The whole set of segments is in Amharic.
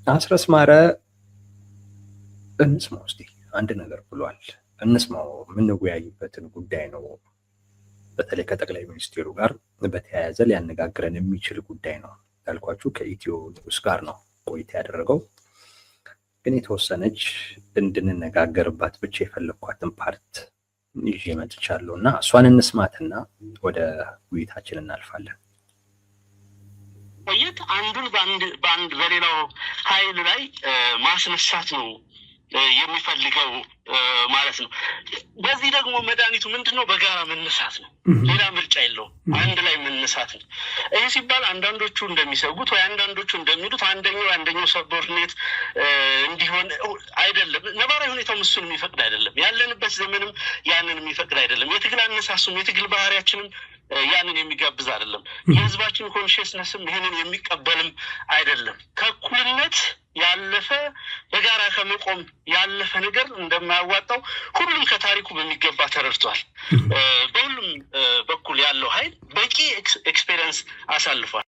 አስረስ ማረ እንስማው እስቲ አንድ ነገር ብሏል። እንስማው። የምንወያይበትን ጉዳይ ነው። በተለይ ከጠቅላይ ሚኒስትሩ ጋር በተያያዘ ሊያነጋግረን የሚችል ጉዳይ ነው። ያልኳችሁ ከኢትዮ ኒውስ ጋር ነው ቆይታ ያደረገው። ግን የተወሰነች እንድንነጋገርባት ብቻ የፈለኳትን ፓርት ይዤ መጥቻለሁ እና እሷን እንስማትና ወደ ውይይታችን እናልፋለን። ቆየት አንዱን በአንድ በሌላው ኃይል ላይ ማስነሳት ነው የሚፈልገው ማለት ነው። በዚህ ደግሞ መድኃኒቱ ምንድነው? በጋራ መነሳት ነው። ሌላ ምርጫ የለውም። አንድ ላይ መነሳት ነው። ይህ ሲባል አንዳንዶቹ እንደሚሰጉት ወይ አንዳንዶቹ እንደሚሉት አንደኛው ሰቦርዲኔት እንዲሆን አይደለም። ነባራዊ ሁኔታው እሱን የሚፈቅድ አይደለም። ያለንበት ዘመንም ያንን የሚፈቅድ አይደለም። የትግል አነሳሱም የትግል ባህሪያችንም ያንን የሚጋብዝ አይደለም። የህዝባችን ኮንሽስነስም ይህንን የሚቀበልም አይደለም። ከእኩልነት ያለፈ በጋራ ከመቆም ያለፈ ነገር እንደማያዋጣው ሁሉም ከታሪኩ በሚገባ ተረድቷል። በሁሉም በኩል ያለው ኃይል በቂ ኤክስፔሪየንስ አሳልፏል።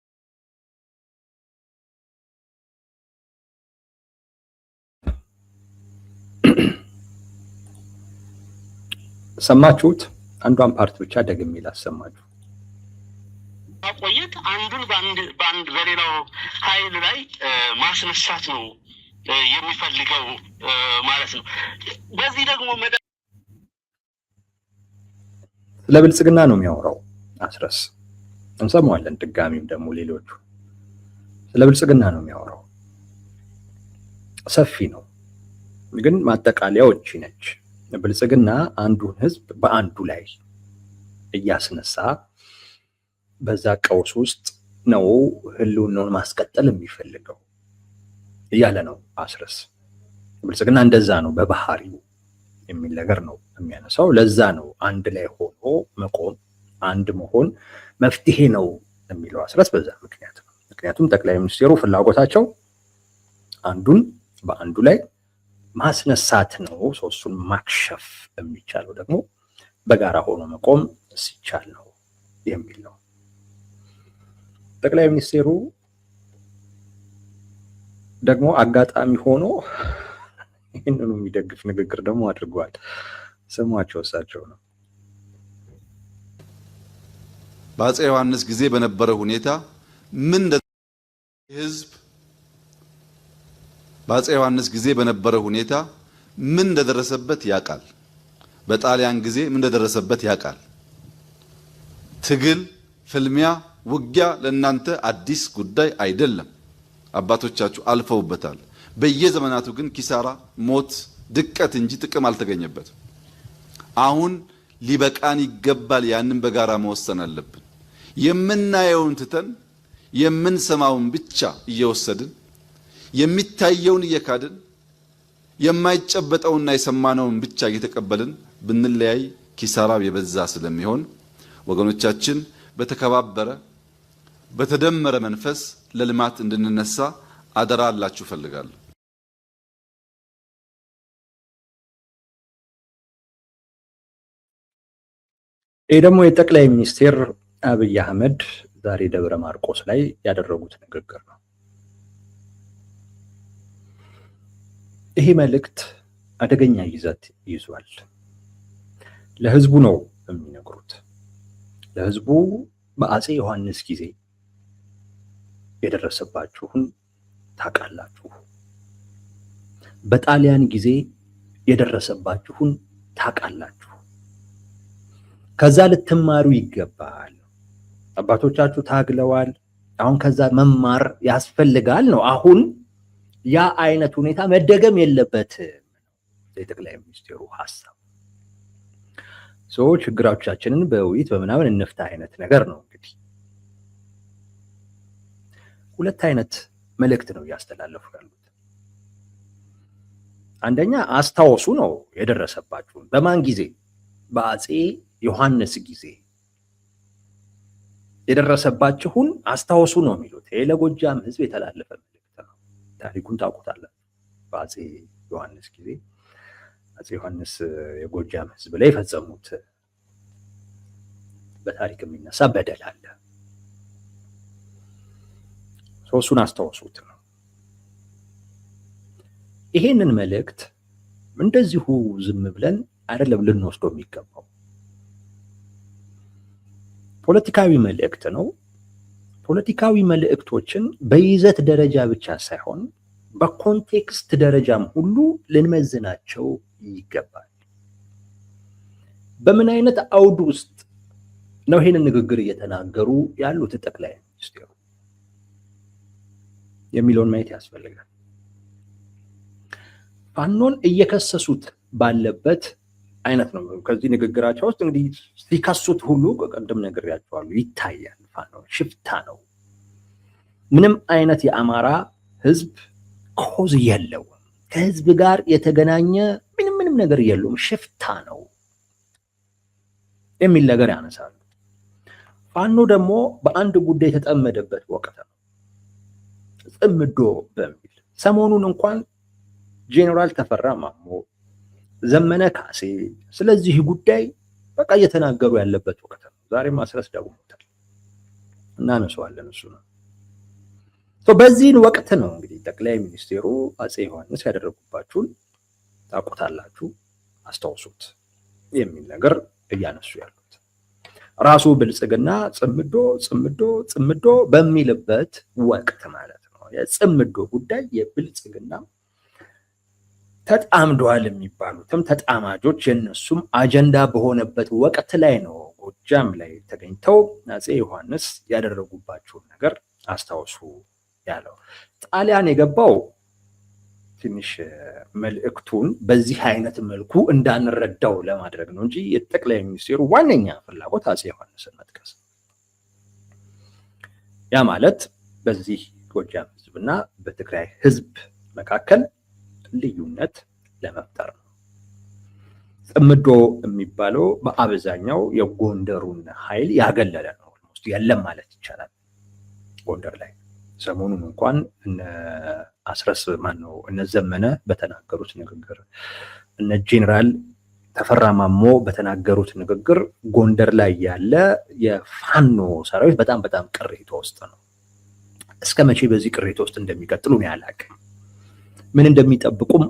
ሰማችሁት? አንዷን ፓርት ብቻ ደግሜ ላሰማችሁ። ቆየት አንዱን በአንድ በሌላው ኃይል ላይ ማስነሳት ነው የሚፈልገው ማለት ነው። በዚህ ደግሞ ስለ ብልጽግና ነው የሚያወራው አስረስ። እንሰማዋለን። ድጋሚም ደግሞ ሌሎቹ ስለ ብልጽግና ነው የሚያወራው። ሰፊ ነው ግን ማጠቃለያዎች ነች። ብልጽግና አንዱን ህዝብ በአንዱ ላይ እያስነሳ በዛ ቀውስ ውስጥ ነው ህልውናውን ማስቀጠል የሚፈልገው እያለ ነው አስረስ። ብልጽግና እንደዛ ነው በባህሪው የሚል ነገር ነው የሚያነሳው። ለዛ ነው አንድ ላይ ሆኖ መቆም አንድ መሆን መፍትሄ ነው የሚለው አስረስ በዛ ምክንያት ነው። ምክንያቱም ጠቅላይ ሚኒስትሩ ፍላጎታቸው አንዱን በአንዱ ላይ ማስነሳት ነው። እሱን ማክሸፍ የሚቻለው ደግሞ በጋራ ሆኖ መቆም ሲቻል ነው የሚል ነው። ጠቅላይ ሚኒስትሩ ደግሞ አጋጣሚ ሆኖ ይህንኑ የሚደግፍ ንግግር ደግሞ አድርጓል። ስሟቸው እሳቸው ነው። በአፄ ዮሐንስ ጊዜ በነበረው ሁኔታ ምን ህዝብ በአፄ ዮሐንስ ጊዜ በነበረው ሁኔታ ምን እንደደረሰበት ያውቃል። በጣሊያን ጊዜ ምን እንደደረሰበት ያውቃል። ትግል፣ ፍልሚያ፣ ውጊያ ለእናንተ አዲስ ጉዳይ አይደለም። አባቶቻችሁ አልፈውበታል። በየዘመናቱ ግን ኪሳራ፣ ሞት፣ ድቀት እንጂ ጥቅም አልተገኘበትም። አሁን ሊበቃን ይገባል። ያንን በጋራ መወሰን አለብን። የምናየውን ትተን የምንሰማውን ብቻ እየወሰድን የሚታየውን እየካድን የማይጨበጠውና የሰማነውን ብቻ እየተቀበልን ብንለያይ ኪሳራው የበዛ ስለሚሆን ወገኖቻችን በተከባበረ በተደመረ መንፈስ ለልማት እንድንነሳ አደራ አላችሁ ፈልጋለሁ። ይህ ደግሞ የጠቅላይ ሚኒስትር አብይ አህመድ ዛሬ ደብረ ማርቆስ ላይ ያደረጉት ንግግር ነው። ይሄ መልእክት አደገኛ ይዘት ይዟል። ለህዝቡ ነው የሚነግሩት። ለህዝቡ በአፄ ዮሐንስ ጊዜ የደረሰባችሁን ታውቃላችሁ፣ በጣሊያን ጊዜ የደረሰባችሁን ታውቃላችሁ፣ ከዛ ልትማሩ ይገባል። አባቶቻችሁ ታግለዋል፣ አሁን ከዛ መማር ያስፈልጋል ነው። አሁን ያ አይነት ሁኔታ መደገም የለበትም የጠቅላይ ሚኒስትሩ ሐሳብ። ችግራቻችንን በውይይት በምናምን እንፍታ አይነት ነገር ነው። እንግዲህ ሁለት አይነት መልእክት ነው እያስተላለፉ ያሉት። አንደኛ አስታውሱ ነው የደረሰባችሁን። በማን ጊዜ? በአፄ ዮሐንስ ጊዜ የደረሰባችሁን አስታውሱ ነው የሚሉት። ይሄ ለጎጃም ህዝብ የተላለፈ መልእክት ነው። ታሪኩን ታውቁታላችሁ። በአፄ ዮሐንስ ጊዜ አፄ ዮሐንስ የጎጃም ህዝብ ላይ የፈጸሙት በታሪክ የሚነሳ በደል አለ። እሱን አስታውሱት ነው። ይሄንን መልእክት እንደዚሁ ዝም ብለን አይደለም ልንወስደው የሚገባው። ፖለቲካዊ መልእክት ነው። ፖለቲካዊ መልእክቶችን በይዘት ደረጃ ብቻ ሳይሆን በኮንቴክስት ደረጃም ሁሉ ልንመዝናቸው ይገባል። በምን አይነት አውድ ውስጥ ነው ይሄንን ንግግር እየተናገሩ ያሉት ጠቅላይ ሚኒስትሩ የሚለውን ማየት ያስፈልጋል። ፋኖን እየከሰሱት ባለበት አይነት ነው። ከዚህ ንግግራቸው ውስጥ እንግዲህ ሲከሱት ሁሉ ቀደም ነግሬያቸዋለሁ፣ ይታያል። ፋኖ ሽፍታ ነው። ምንም አይነት የአማራ ህዝብ ኮዝ የለውም። ከህዝብ ጋር የተገናኘ ምንም ነገር የለውም። ሽፍታ ነው የሚል ነገር ያነሳሉ። ፋኖ ደግሞ በአንድ ጉዳይ የተጠመደበት ወቅት ነው፣ ጽምዶ በሚል ሰሞኑን እንኳን ጄኔራል ተፈራ ማሞ፣ ዘመነ ካሴ ስለዚህ ጉዳይ በቃ እየተናገሩ ያለበት ወቅት ነው። ዛሬም ማስረስ ደውሞታል፣ እናነሳዋለን። እሱ ነው በዚህን ወቅት ነው እንግዲህ ጠቅላይ ሚኒስትሩ አፄ ዮሐንስ ያደረጉባችሁን ታውቁታላችሁ፣ አስታውሱት የሚል ነገር እያነሱ ያሉት ራሱ ብልጽግና ጽምዶ በሚልበት ወቅት ማለት ነው። የጽምዶ ጉዳይ የብልጽግና ተጣምደዋል የሚባሉትም ተጣማጆች የነሱም አጀንዳ በሆነበት ወቅት ላይ ነው ጎጃም ላይ ተገኝተው አፄ ዮሐንስ ያደረጉባቸውን ነገር አስታውሱ ያለው። ጣሊያን የገባው ትንሽ መልእክቱን በዚህ አይነት መልኩ እንዳንረዳው ለማድረግ ነው እንጂ የጠቅላይ ሚኒስትሩ ዋነኛ ፍላጎት አፄ ዮሐንስን መጥቀስ። ያ ማለት በዚህ ጎጃም ህዝብና በትግራይ ህዝብ መካከል ልዩነት ለመፍጠር ነው። ጽምዶ የሚባለው በአብዛኛው የጎንደሩን ኃይል ያገለለ ነው። ኦልሞስት የለም ማለት ይቻላል። ጎንደር ላይ ሰሞኑን እንኳን እነ አስረስ ማነው እነ ዘመነ በተናገሩት ንግግር፣ እነ ጄኔራል ተፈራ ማሞ በተናገሩት ንግግር ጎንደር ላይ ያለ የፋኖ ሰራዊት በጣም ቅሬታ ውስጥ ነው። እስከ መቼ በዚህ ቅሬታ ውስጥ እንደሚቀጥሉ ነው ያላቅም። ምን እንደሚጠብቁም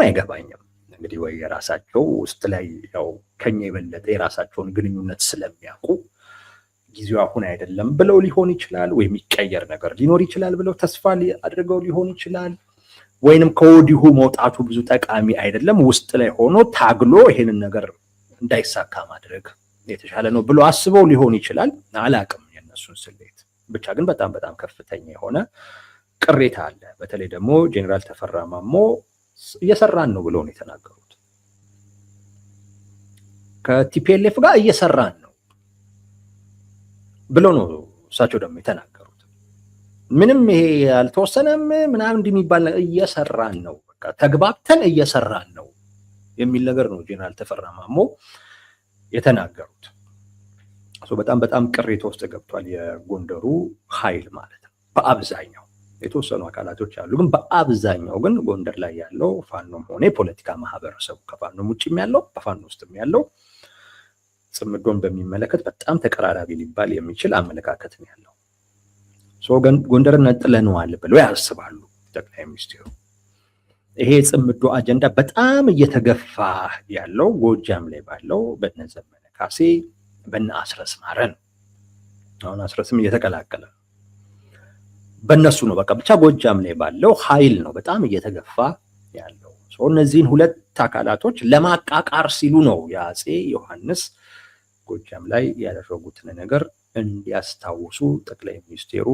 አይገባኝም። እንግዲህ ወይ የራሳቸው ውስጥ ላይ ያው ከኛ የበለጠ የራሳቸውን ግንኙነት ስለሚያውቁ ጊዜው አሁን አይደለም ብለው ሊሆን ይችላል፣ ወይ የሚቀየር ነገር ሊኖር ይችላል ብለው ተስፋ አድርገው ሊሆን ይችላል፣ ወይንም ከወዲሁ መውጣቱ ብዙ ጠቃሚ አይደለም፣ ውስጥ ላይ ሆኖ ታግሎ ይሄንን ነገር እንዳይሳካ ማድረግ የተሻለ ነው ብሎ አስበው ሊሆን ይችላል። አላቅም የነሱን ስሌት። ብቻ ግን በጣም ከፍተኛ የሆነ ቅሬታ አለ። በተለይ ደግሞ ጄኔራል ተፈራ ማሞ እየሰራን ነው ብለው ነው የተናገሩት። ከቲፒኤልኤፍ ጋር እየሰራን ነው ብለው ነው እሳቸው ደግሞ የተናገሩት። ምንም ይሄ ያልተወሰነም ምናምን እንደሚባል እየሰራን ነው፣ በቃ ተግባብተን እየሰራን ነው የሚል ነገር ነው ጄኔራል ተፈራ ማሞ የተናገሩት። በጣም ቅሬታ ውስጥ ገብቷል የጎንደሩ ኃይል ማለት ነው። በአብዛኛው የተወሰኑ አካላቶች አሉ፣ ግን በአብዛኛው ግን ጎንደር ላይ ያለው ፋኖም ሆነ የፖለቲካ ማህበረሰቡ ከፋኖም ውጭም ያለው በፋኖ ውስጥም ያለው ጽምዶን በሚመለከት በጣም ተቀራራቢ ሊባል የሚችል አመለካከት ነው ያለው። ጎንደርን ነጥለነዋል ብለው ያስባሉ ጠቅላይ ሚኒስትሩ። ይሄ ጽምዶ አጀንዳ በጣም እየተገፋ ያለው ጎጃም ላይ ባለው በነ ዘመነ ካሴ በነ አስረስ ማረ ነው። አሁን አስረስም እየተቀላቀለ በእነሱ ነው። በቃ ብቻ ጎጃም ላይ ባለው ኃይል ነው በጣም እየተገፋ ያለው። እነዚህን ሁለት አካላቶች ለማቃቃር ሲሉ ነው የአፄ ዮሐንስ ጎጃም ላይ ያደረጉትን ነገር እንዲያስታውሱ ጠቅላይ ሚኒስትሩ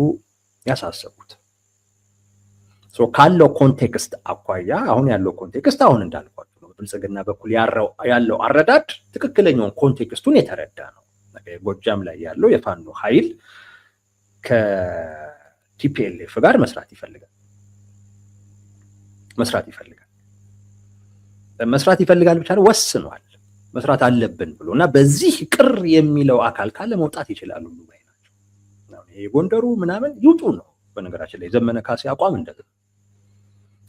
ያሳሰቡት። ካለው ኮንቴክስት አኳያ አሁን ያለው ኮንቴክስት አሁን እንዳልኳችሁ ነው። ብልጽግና በኩል ያለው አረዳድ ትክክለኛውን ኮንቴክስቱን የተረዳ ነው። ጎጃም ላይ ያለው የፋኖ ኃይል ከቲፒኤልኤፍ ጋር መስራት ይፈልጋል ብቻ ነው ወስኗል። መስራት አለብን ብሎ እና በዚህ ቅር የሚለው አካል ካለ መውጣት ይችላሉ ባይ ናቸው። ይሄ ጎንደሩ ምናምን ይውጡ ነው። በነገራችን ላይ ዘመነ ካሴ አቋም እንደዚህ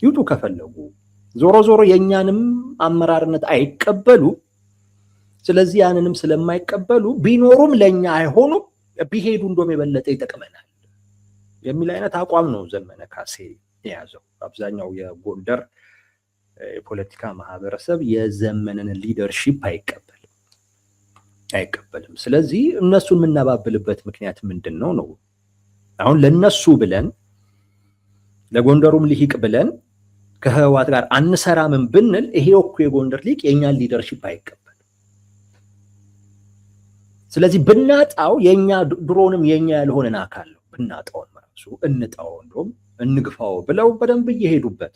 ይውጡ ከፈለጉ። ዞሮ የኛንም አመራርነት አይቀበሉ። ስለዚህ ያንንም ስለማይቀበሉ ቢኖሩም ለኛ አይሆኑም፣ ቢሄዱ እንደውም የበለጠ ይጠቅመናል የሚል አይነት አቋም ነው ዘመነ ካሴ የያዘው። አብዛኛው የጎንደር የፖለቲካ ማህበረሰብ የዘመንን ሊደርሺፕ አይቀበልም። ስለዚህ እነሱን የምናባብልበት ምክንያት ምንድን ነው ነው? አሁን ለነሱ ብለን ለጎንደሩም ሊሂቅ ብለን ከህወሓት ጋር አንሰራምን ብንል ይሄ እኮ የጎንደር ሊቅ የኛን ሊደርሺፕ አይቀበልም። ስለዚህ ብናጣው የኛ ድሮንም የኛ ያልሆነን አካል ነው። ብናጣው ማለት እንጣው እንደውም እንግፋው ብለው በደንብ እየሄዱበት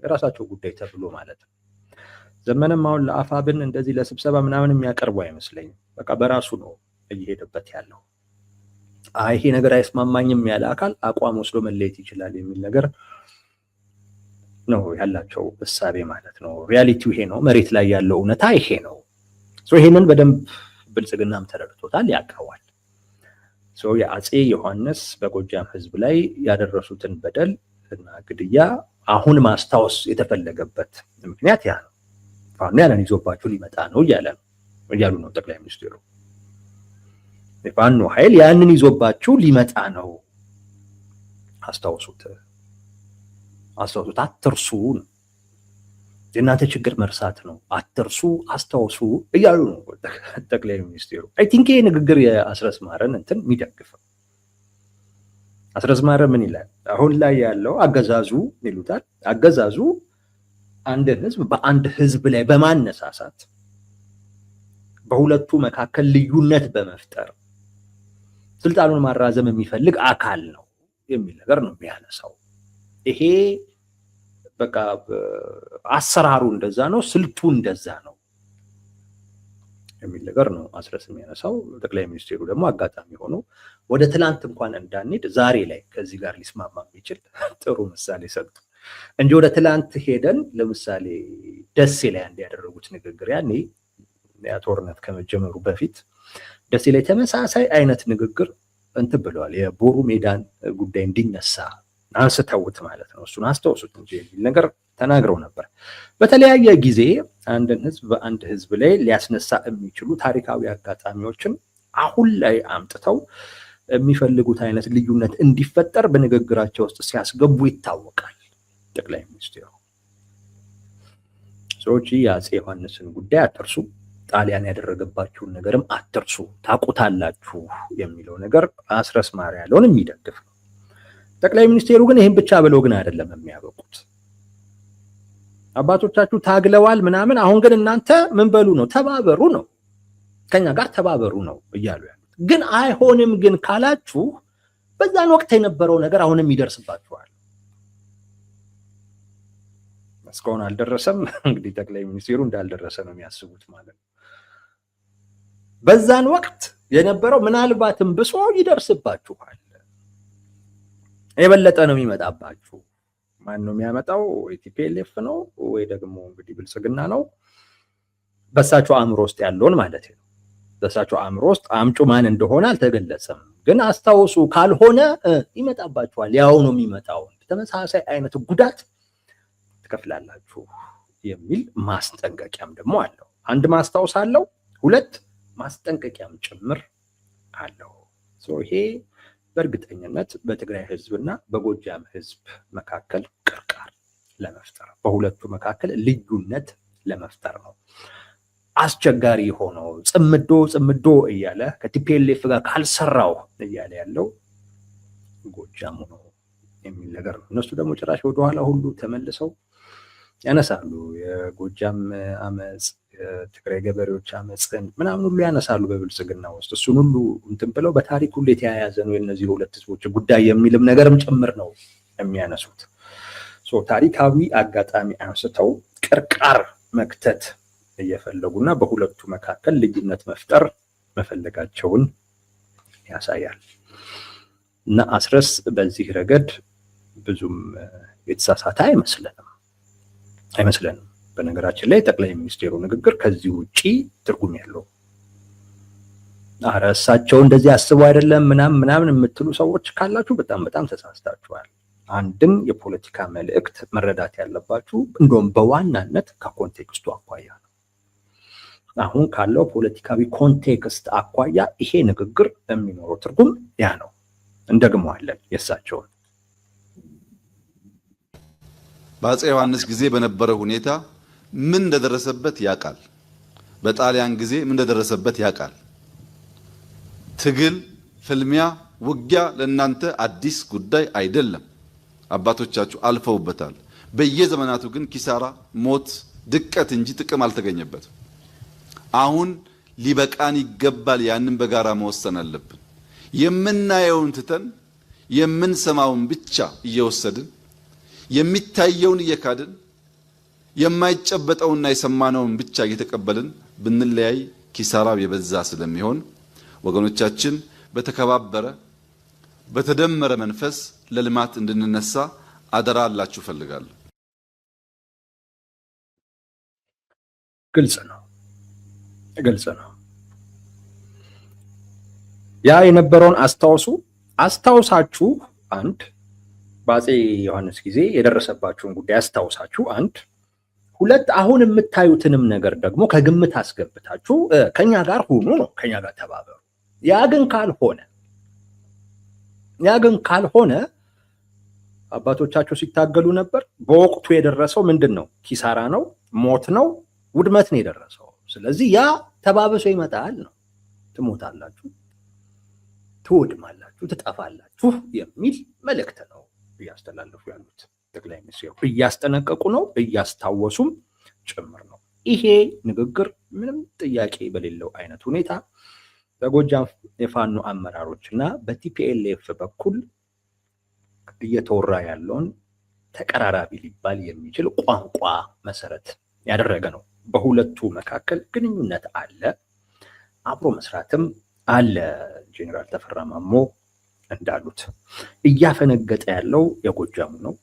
የራሳቸው ጉዳይ ተብሎ ማለት ነው። ዘመንም አሁን ለአፋብን እንደዚህ ለስብሰባ ምናምን የሚያቀርቡ አይመስለኝም። በቃ በራሱ ነው እየሄደበት ያለው። ይሄ ነገር አይስማማኝም ያለ አካል አቋም ወስዶ መለየት ይችላል የሚል ነገር ነው ያላቸው እሳቤ ማለት ነው። ሪያሊቲው ይሄ ነው። መሬት ላይ ያለው እውነታ ይሄ ነው። ይሄንን በደንብ ብልጽግናም ተረድቶታል፣ ያውቀዋል። የአፄ ዮሐንስ በጎጃም ህዝብ ላይ ያደረሱትን በደል እና ግድያ አሁን ማስታወስ የተፈለገበት ምክንያት ያ ነው። ፋኖ ያንን ይዞባችሁ ሊመጣ ነው እያሉ ነው ጠቅላይ ሚኒስትሩ። የፋኖ ኃይል ያንን ይዞባችሁ ሊመጣ ነው፣ አስታውሱት፣ አትርሱ። የእናንተ ችግር መርሳት ነው፣ አትርሱ፣ አስታውሱ እያሉ ነው ጠቅላይ ሚኒስትሩ። አይ ቲንክ ይሄ ንግግር የአስረስ ማረን እንትን የሚደግፍ። አስረስ ማረ ምን ይላል? አሁን ላይ ያለው አገዛዙ ይሉታል። አገዛዙ አንድን ህዝብ በአንድ ህዝብ ላይ በማነሳሳት በሁለቱ መካከል ልዩነት በመፍጠር ስልጣኑን ማራዘም የሚፈልግ አካል ነው የሚል ነገር ነው የሚያነሳው። ይሄ በቃ አሰራሩ እንደዛ ነው፣ ስልቱ እንደዛ ነው የሚል ነገር ነው አስረስ የሚያነሳው። ጠቅላይ ሚኒስትሩ ደግሞ አጋጣሚ ሆኖ ወደ ትላንት እንኳን እንዳንሄድ ዛሬ ላይ ከዚህ ጋር ሊስማማ የሚችል ጥሩ ምሳሌ ሰጡ እንጂ ወደ ትላንት ሄደን ለምሳሌ ደሴ ላይ አንድ ያደረጉት ንግግር ያኔ ያ ጦርነት ከመጀመሩ በፊት ደሴ ላይ ተመሳሳይ አይነት ንግግር እንትን ብለዋል። የቦሩ ሜዳን ጉዳይ እንዲነሳ አንስተውት ማለት ነው። እሱን አስተውሱት እንጂ የሚል ነገር ተናግረው ነበር። በተለያየ ጊዜ አንድን ህዝብ በአንድ ህዝብ ላይ ሊያስነሳ የሚችሉ ታሪካዊ አጋጣሚዎችን አሁን ላይ አምጥተው የሚፈልጉት አይነት ልዩነት እንዲፈጠር በንግግራቸው ውስጥ ሲያስገቡ ይታወቃል ጠቅላይ ሚኒስትሩ። ሰዎች የአፄ ዮሐንስን ጉዳይ አትርሱ፣ ጣሊያን ያደረገባችሁን ነገርም አትርሱ፣ ታውቁታላችሁ የሚለው ነገር አስረስ ማረ ያለውን የሚደግፍ ነው። ጠቅላይ ሚኒስትሩ ግን ይህን ብቻ ብለው ግን አይደለም የሚያበቁት። አባቶቻችሁ ታግለዋል ምናምን፣ አሁን ግን እናንተ ምን በሉ ነው? ተባበሩ ነው፣ ከኛ ጋር ተባበሩ ነው እያሉ ያሉት። ግን አይሆንም ግን ካላችሁ በዛን ወቅት የነበረው ነገር አሁንም ይደርስባችኋል። እስካሁን አልደረሰም። እንግዲህ ጠቅላይ ሚኒስትሩ እንዳልደረሰ ነው የሚያስቡት ማለት ነው። በዛን ወቅት የነበረው ምናልባትም ብሶ ይደርስባችኋል። የበለጠ ነው የሚመጣባችሁ። ማን ነው የሚያመጣው? ቲፒኤልኤፍ ነው ወይ ደግሞ እንግዲህ ብልጽግና ነው። በሳቸው አእምሮ ውስጥ ያለውን ማለት ነው። በሳቸው አእምሮ ውስጥ አምጩ ማን እንደሆነ አልተገለጸም። ግን አስታውሱ፣ ካልሆነ ይመጣባችኋል። ያው ነው የሚመጣው። ተመሳሳይ አይነት ጉዳት ትከፍላላችሁ የሚል ማስጠንቀቂያም ደግሞ አለው። አንድ ማስታወስ አለው፣ ሁለት ማስጠንቀቂያም ጭምር አለው። ይሄ በእርግጠኝነት በትግራይ ህዝብና በጎጃም ህዝብ መካከል ቅርቃር ለመፍጠር፣ በሁለቱ መካከል ልዩነት ለመፍጠር ነው። አስቸጋሪ ሆኖ ጽምዶ እያለ ከቲፒኤልኤፍ ጋር ካልሰራው እያለ ያለው ጎጃም ነው የሚል ነገር ነው። እነሱ ደግሞ ጭራሽ ወደኋላ ሁሉ ተመልሰው ያነሳሉ። የጎጃም አመፅ፣ የትግራይ ገበሬዎች አመፅን ምናምን ሁሉ ያነሳሉ በብልጽግና ውስጥ። እሱን ሁሉ እንትን ብለው በታሪክ ሁሉ የተያያዘ ነው የእነዚህ ሁለት ህዝቦች ጉዳይ የሚልም ነገርም ጭምር ነው የሚያነሱት። ታሪካዊ አጋጣሚ አንስተው ቅርቃር መክተት እየፈለጉና በሁለቱ መካከል ልዩነት መፍጠር መፈለጋቸውን ያሳያል። እና አስረስ በዚህ ረገድ ብዙም የተሳሳተ አይመስለንም። በነገራችን ላይ ጠቅላይ ሚኒስትሩ ንግግር ከዚህ ውጪ ትርጉም ያለው እሳቸው እንደዚህ አስበው አይደለም ምናምን የምትሉ ሰዎች ካላችሁ በጣም ተሳስታችኋል። አንድን የፖለቲካ መልእክት መረዳት ያለባችሁ እንደውም በዋናነት ከኮንቴክስቱ አኳያ ነው። አሁን ካለው ፖለቲካዊ ኮንቴክስት አኳያ ይሄ ንግግር የሚኖረው ትርጉም ያ ነው። እንደግመዋለን የእሳቸውን በአፄ ዮሐንስ ጊዜ በነበረው ሁኔታ ምን እንደደረሰበት ያውቃል። በጣሊያን ጊዜ ምን እንደደረሰበት ያውቃል። ትግል፣ ፍልሚያ፣ ውጊያ ለእናንተ አዲስ ጉዳይ አይደለም። አባቶቻችሁ አልፈውበታል። በየዘመናቱ ግን ኪሳራ፣ ሞት፣ ድቀት እንጂ ጥቅም አልተገኘበትም። አሁን ሊበቃን ይገባል። ያንን በጋራ መወሰን አለብን። የምናየውን ትተን የምንሰማውን ብቻ እየወሰድን የሚታየውን እየካድን የማይጨበጠውና የሰማነውን ብቻ እየተቀበልን ብንለያይ ኪሳራው የበዛ ስለሚሆን ወገኖቻችን በተከባበረ በተደመረ መንፈስ ለልማት እንድንነሳ አደራ አላችሁ ፈልጋለሁ። ግልጽ ነው። ያ የነበረውን አስታውሳችሁ አንድ በአፄ ዮሐንስ ጊዜ የደረሰባችሁን ጉዳይ አስታውሳችሁ አንድ ሁለት አሁን የምታዩትንም ነገር ደግሞ ከግምት አስገብታችሁ ከኛ ጋር ሁኑ ነው፣ ከኛ ጋር ተባበሩ። ያ ግን ካልሆነ አባቶቻችሁ ሲታገሉ ነበር። በወቅቱ የደረሰው ምንድነው? ኪሳራ ነው፣ ሞት ነው፣ ውድመት ነው የደረሰው። ስለዚህ ያ ተባብሶ ይመጣል ነው። ትሞታላችሁ፣ ትወድማላችሁ፣ ትጠፋላችሁ የሚል መልእክት ነው እያስተላለፉ ያሉት ጠቅላይ ሚኒስትሩ። እያስጠነቀቁ ነው፣ እያስታወሱም ጭምር ነው። ይሄ ንግግር ምንም ጥያቄ በሌለው አይነት ሁኔታ በጎጃም የፋኖ አመራሮች እና በቲፒኤልኤፍ በኩል እየተወራ ያለውን ተቀራራቢ ሊባል የሚችል ቋንቋ መሰረት ያደረገ ነው። በሁለቱ መካከል ግንኙነት አለ፣ አብሮ መስራትም አለ። ጄኔራል ተፈራ ማሞ እንዳሉት እያፈነገጠ ያለው የጎጃሙ ነው፣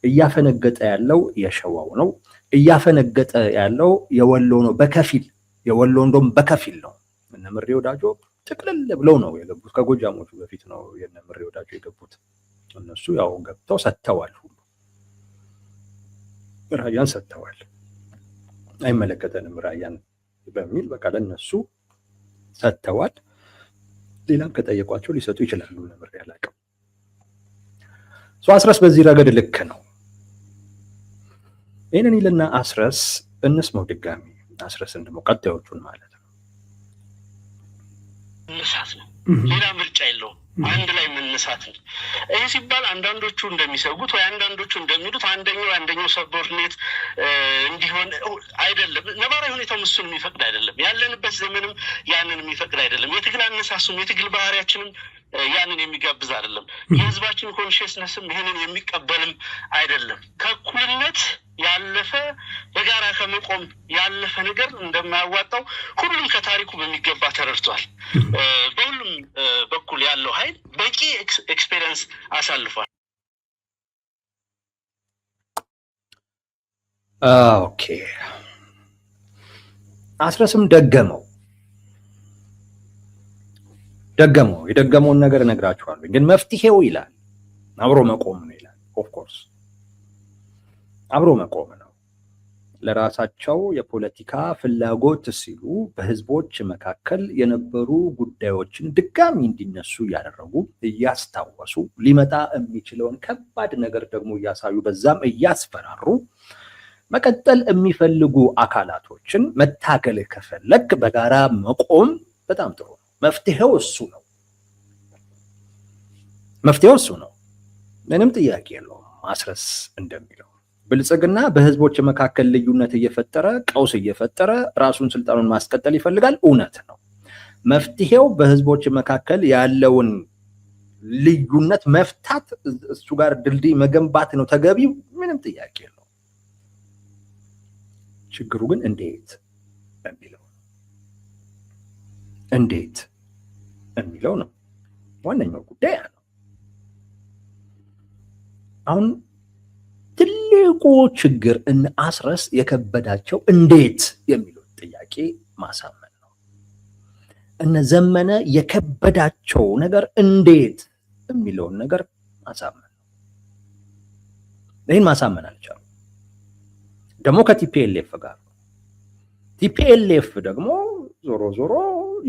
እያፈነገጠ ያለው የሸዋው ነው፣ እያፈነገጠ ያለው የወሎ ነው። በከፊል የወሎ እንደውም በከፊል ነው። እነ ምሬ ወዳጆ ጥቅልል ብለው ነው የገቡት። ከጎጃሞቹ በፊት ነው የነ ምሬ ወዳጆ የገቡት። እነሱ ያው ገብተው ሰጥተዋል፣ ሁሉ ራያን ሰጥተዋል። አይመለከተንም ራያን በሚል በቃ ለነሱ ሰጥተዋል። ሌላም ከጠየቋቸው ሊሰጡ ይችላሉ። ነምር ያላቀው አስረስ በዚህ ረገድ ልክ ነው። ይህንን ይልና አስረስ እንስማው ድጋሚ። አስረስን ደግሞ ቀጣዮቹን ማለት ነው። መነሳት ነው፣ ሌላ ምርጫ የለውም። አንድ ላይ መነሳት ነው። ይሄ ሲባል አንዳንዶቹ እንደሚሰጉት ወይ አንዳንዶቹ እንደሚሉት አንደኛው ሰቦርዲኔት እንዲሆን አይደለም። ነባራዊ ሁኔታው እሱን የሚፈቅድ አይደለም። ያለንበት ዘመንም ያንን የሚፈቅድ አይደለም። የትግል አነሳሱም የትግል ባህሪያችንም ያንን የሚጋብዝ አይደለም። የህዝባችን ኮንሽስነስም ይህንን የሚቀበልም አይደለም። ከእኩልነት ያለፈ በጋራ ከመቆም ያለፈ ነገር እንደማያዋጣው ሁሉም ከታሪኩ በሚገባ ተረድቷል። በሁሉም በኩል ያለው ኃይል በቂ ኤክስፔሪየንስ አሳልፏል። ኦኬ፣ አስረስም የደገመውን ነገር እነግራችኋለሁ። ግን መፍትሄው ይላል አብሮ መቆም ነው ይላል። ኦፍ ኮርስ አብሮ መቆም ነው። ለራሳቸው የፖለቲካ ፍላጎት ሲሉ በህዝቦች መካከል የነበሩ ጉዳዮችን ድጋሚ እንዲነሱ እያደረጉ እያስታወሱ ሊመጣ የሚችለውን ከባድ ነገር ደግሞ እያሳዩ በዛም እያስፈራሩ መቀጠል የሚፈልጉ አካላቶችን መታገል ከፈለግ በጋራ መቆም በጣም ጥሩ ነው። መፍትሄው እሱ ነው። ምንም ጥያቄ የለውም። ማስረስ እንደሚለው ብልጽግና በህዝቦች መካከል ልዩነት እየፈጠረ ቀውስ እየፈጠረ ራሱን ስልጣኑን ማስቀጠል ይፈልጋል። እውነት ነው። መፍትሄው በህዝቦች መካከል ያለውን ልዩነት መፍታት፣ እሱ ጋር ድልድይ መገንባት ነው ተገቢው። ምንም ጥያቄ የለውም። ችግሩ ግን እንዴት የሚለው ነው ዋነኛው ጉዳይ ነው። አሁን ትልቁ ችግር አስረስ የከበዳቸው እንዴት የሚለው ጥያቄ ማሳመን ነው። እነ ዘመነ የከበዳቸው ነገር እንዴት የሚለውን ነገር ማሳመን ነው። ይህን ማሳመን አልቻሉም። ደግሞ ከቲፒኤልኤፍ ጋር ነው። ቲፒኤልኤፍ ደግሞ ዞሮ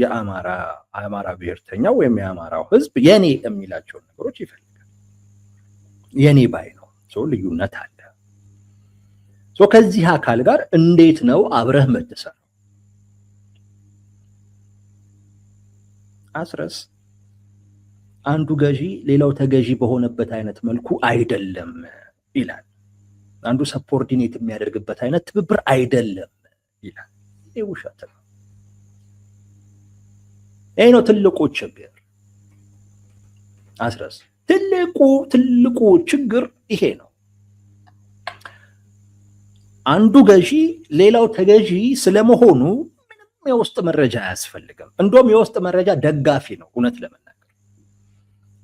የአማራ ብሔርተኛው ወይም የአማራው ህዝብ የኔ የሚላቸውን ነገሮች ይፈልጋል። የኔ ባይ ነው። ልዩነት አለ። ከዚህ አካል ጋር እንዴት ነው አብረህ የምትሰራው? አስረስ አንዱ ገዢ ሌላው ተገዢ በሆነበት አይነት መልኩ አይደለም ይላል። አንዱ ሰፖርዲኔት የሚያደርግበት አይነት ትብብር አይደለም ይላል። ይሄ ውሸት ነው። ይሄ ነው ትልቁ ችግር። አስረስ ትልቁ ችግር ይሄ ነው። አንዱ ገዢ ሌላው ተገዢ ስለመሆኑ ምንም የውስጥ መረጃ አያስፈልግም። እንደውም የውስጥ መረጃ ደጋፊ ነው። እውነት ለመናገር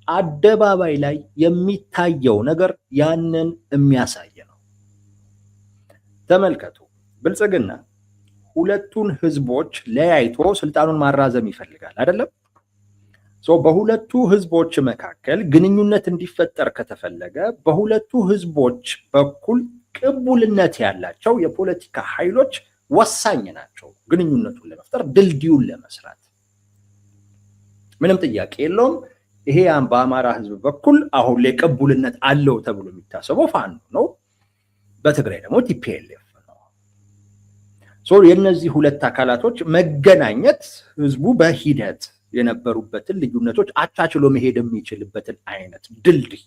አደባባይ ላይ የሚታየው ነገር ያንን የሚያሳይ ነው። ተመልከቱ፣ ብልጽግና ሁለቱን ህዝቦች ለያይቶ ስልጣኑን ማራዘም ይፈልጋል አይደለም? በሁለቱ ህዝቦች መካከል ግንኙነት እንዲፈጠር ከተፈለገ በሁለቱ ህዝቦች በኩል ቅቡልነት ያላቸው የፖለቲካ ኃይሎች ወሳኝ ናቸው። ግንኙነቱን ለመፍጠር ድልድዩን ለመስራት ምንም ጥያቄ የለውም። ይሄ በአማራ ህዝብ በኩል አሁን ላይ ቅቡልነት አለው ተብሎ የሚታሰበው ፋኖ ነው። በትግራይ ደግሞ ቲፒኤልኤፍ ነው። የእነዚህ ሁለት አካላቶች መገናኘት ህዝቡ በሂደት የነበሩበትን ልዩነቶች አቻችሎ መሄድ የሚችልበትን አይነት ድልድይ